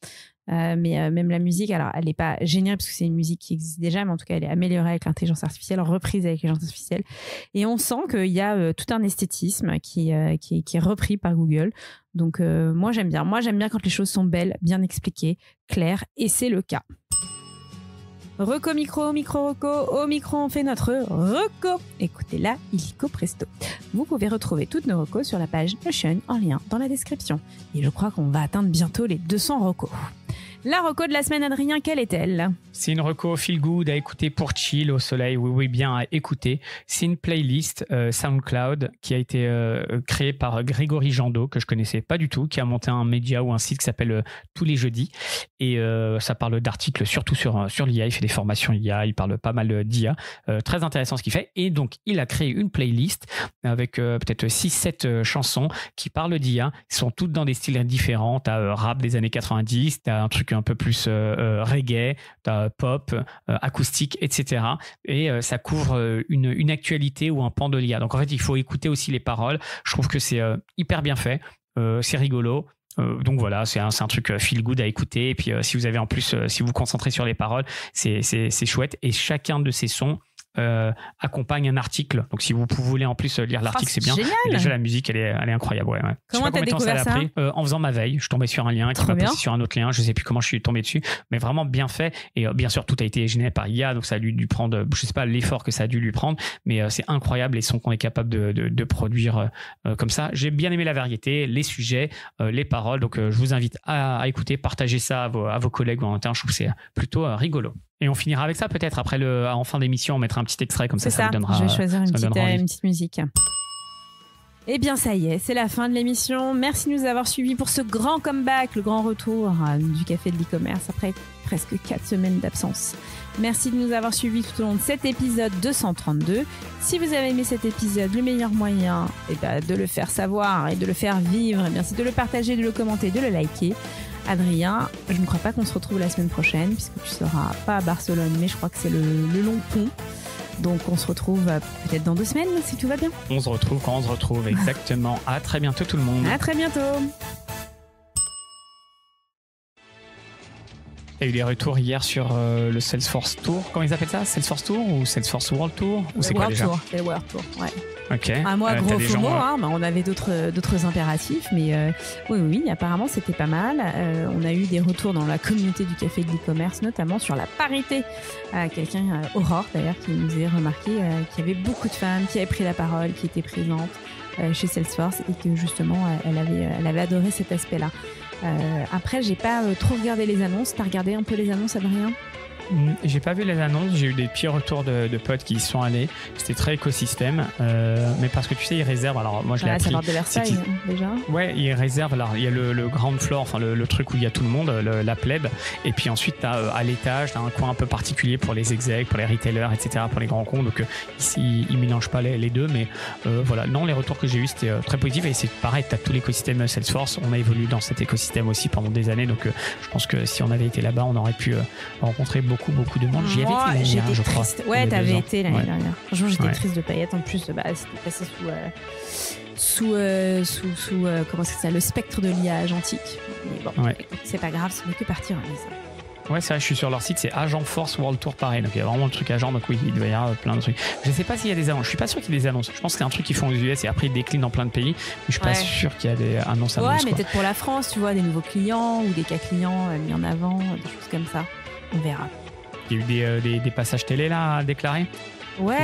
mais même la musique, alors, elle n'est pas géniale parce que c'est une musique qui existe déjà, mais en tout cas, elle est améliorée avec l'intelligence artificielle, reprise avec l'intelligence artificielle. Et on sent qu'il y a tout un esthétisme qui est repris par Google. Donc, moi, j'aime bien. Moi, j'aime bien quand les choses sont belles, bien expliquées, claires, et c'est le cas. Reco micro reco, au micro on fait notre reco. Écoutez-la, illico presto. Vous pouvez retrouver toutes nos recos sur la page Notion en lien dans la description. Et je crois qu'on va atteindre bientôt les 200 recos. La reco de la semaine, Adrien, quelle est-elle? C'est une reco feel good à écouter pour chill au soleil. Oui, bien à écouter. C'est une playlist SoundCloud qui a été créée par Grégory Jandot, que je connaissais pas du tout, qui a monté un média ou un site qui s'appelle Tous les jeudis. Et ça parle d'articles surtout sur l'IA. Il fait des formations IA, il parle pas mal d'IA. Très intéressant ce qu'il fait. Et donc, il a créé une playlist avec peut-être 6-7 chansons qui parlent d'IA. Ils sont toutes dans des styles différents. T'as rap des années 90, t'as un truc un peu plus reggae, t'as pop, acoustique, etc. Et ça couvre une actualité ou un pan de l'IA. Donc en fait, il faut écouter aussi les paroles. Je trouve que c'est hyper bien fait, c'est rigolo. Donc voilà, c'est un truc feel good à écouter. Et puis si vous avez en plus, si vous vous concentrez sur les paroles, c'est chouette. Et chacun de ces sons accompagne un article. Donc si vous voulez en plus lire l'article, c'est bien. Génial. Et déjà la musique, elle est incroyable. Ouais. Comment t'as découvert ça? En faisant ma veille, je suis tombé sur un lien qui m'a poussé sur un autre lien. Je sais plus comment je suis tombé dessus, mais vraiment bien fait. Et bien sûr, tout a été généré par IA, donc ça a dû prendre, je sais pas l'effort que ça a dû lui prendre, mais c'est incroyable les sons qu'on est capable de produire comme ça. J'ai bien aimé la variété, les sujets, les paroles. Donc je vous invite à écouter, partager ça à vos collègues ou en interne. Je trouve que c'est plutôt rigolo. Et on finira avec ça peut-être après en fin d'émission, on mettra un petit extrait comme ça vous donnera. Je vais choisir une petite musique. Eh bien, ça y est, c'est la fin de l'émission. Merci de nous avoir suivis pour ce grand comeback, le grand retour du Café de l'e-commerce après presque 4 semaines d'absence. Merci de nous avoir suivis tout au long de cet épisode 232. Si vous avez aimé cet épisode, le meilleur moyen de le faire savoir et de le faire vivre, c'est de le partager, de le commenter, de le liker. Adrien, je ne crois pas qu'on se retrouve la semaine prochaine puisque tu seras pas à Barcelone, mais je crois que c'est le long pont. Donc on se retrouve peut-être dans 2 semaines si tout va bien. On se retrouve quand on se retrouve, exactement. À très bientôt tout le monde. À très bientôt. Il y a eu des retours hier sur le Salesforce Tour. Comment ils appellent ça? Salesforce Tour ou Salesforce World Tour? Ou c'est quoi déjà? C'est le World Tour, ouais. Ok. Moi, gros FOMO, on avait d'autres impératifs, mais oui, apparemment c'était pas mal. On a eu des retours dans la communauté du Café de l'e-commerce, notamment sur la parité. Quelqu'un, Aurore d'ailleurs, qui nous a remarqué qu'il y avait beaucoup de femmes qui avaient pris la parole, qui étaient présentes chez Salesforce et que justement elle avait adoré cet aspect-là. Après, j'ai pas trop regardé les annonces. T'as regardé un peu les annonces, Adrien? J'ai pas vu les annonces, j'ai eu des petits retours de potes qui y sont allés. C'était très écosystème, mais parce que tu sais, ils réservent. Alors moi je l'ai appris. Ça de Versailles déjà. Ouais, ils réservent. Alors il y a le ground floor, enfin le truc où il y a tout le monde, la plèbe. Et puis ensuite t'as à l'étage, t'as un coin un peu particulier pour les execs, pour les retailers, etc., pour les grands comptes. Donc ici ils mélangent pas les deux, mais voilà. Non, les retours que j'ai eu c'était très positif et c'est pareil. T'as tout l'écosystème Salesforce. On a évolué dans cet écosystème aussi pendant des années. Donc je pense que si on avait été là-bas, on aurait pu rencontrer beaucoup de monde. J'y avais été l'année dernière, je crois. Ouais, t'avais été l'année dernière. Franchement, j'étais triste de pas y être. En plus, c'était passé sous comment c'est ça, le spectre de l'IA agentique. Mais bon, c'est pas grave, ce n'est que partie remise. Ouais, c'est vrai, je suis sur leur site, c'est Agent Force World Tour pareil. Donc il y a vraiment le truc agent, donc oui, il doit y avoir plein de trucs. Je sais pas s'il y a des annonces, je suis pas sûr qu'il y ait des annonces. Je pense que c'est un truc qu'ils font aux US et après ils déclinent dans plein de pays. Mais je suis pas sûr qu'il y a des annonces. Ouais, mais peut-être pour la France, tu vois, des nouveaux clients ou des cas clients mis en avant, des choses comme ça. On verra. Il y a eu des passages télé là à déclarer? Ouais,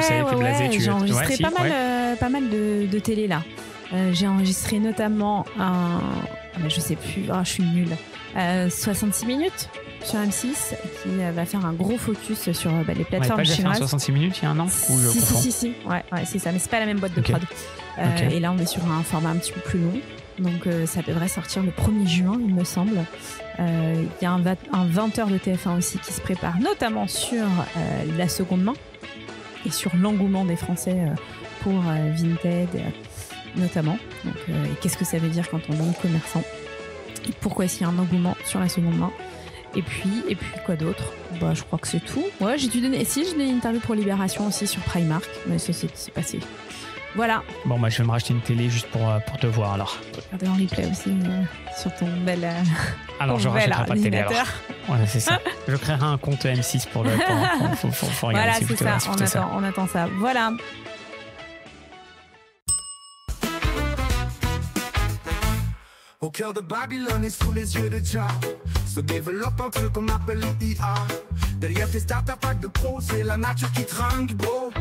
j'ai enregistré pas mal de télé là. J'ai enregistré notamment je sais plus, je suis nulle. 66 minutes sur M6 qui va faire un gros focus sur les plateformes chinoises. 66 minutes il y a un an? Si. Ouais, c'est ça, mais c'est pas la même boîte de prod. Et là on est sur un format un petit peu plus long. Donc ça devrait sortir le 1er juin, il me semble. Il y a un 20h de TF1 aussi qui se prépare, notamment sur la seconde main et sur l'engouement des Français pour Vinted, notamment. Donc, et qu'est-ce que ça veut dire quand on est commerçant? Et pourquoi est-ce qu'il y a un engouement sur la seconde main? Et puis quoi d'autre? Je crois que c'est tout. Ouais, j'ai donné une interview pour Libération aussi sur Primark, mais ça c'est passé. Voilà. Bon, je vais me racheter une télé juste pour te voir alors. Regardez en replay aussi sur ton bel. Alors je rachèterai pas de télé alors. Ouais, c'est ça. Je créerai un compte M6 pour regarder. Voilà, c'est ça. On attend ça. Voilà. Au cœur de Babylone et sous les yeux de Jah se développe un truc qu'on appelle l'IA. Derrière tes startups packs de pros, c'est la nature qui trinque, bro.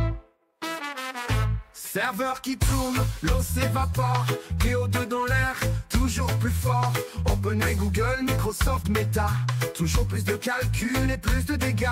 Serveur qui tourne, l'eau s'évapore, CO2 dans l'air, toujours plus fort. OpenAI, Google, Microsoft, Meta, toujours plus de calculs et plus de dégâts.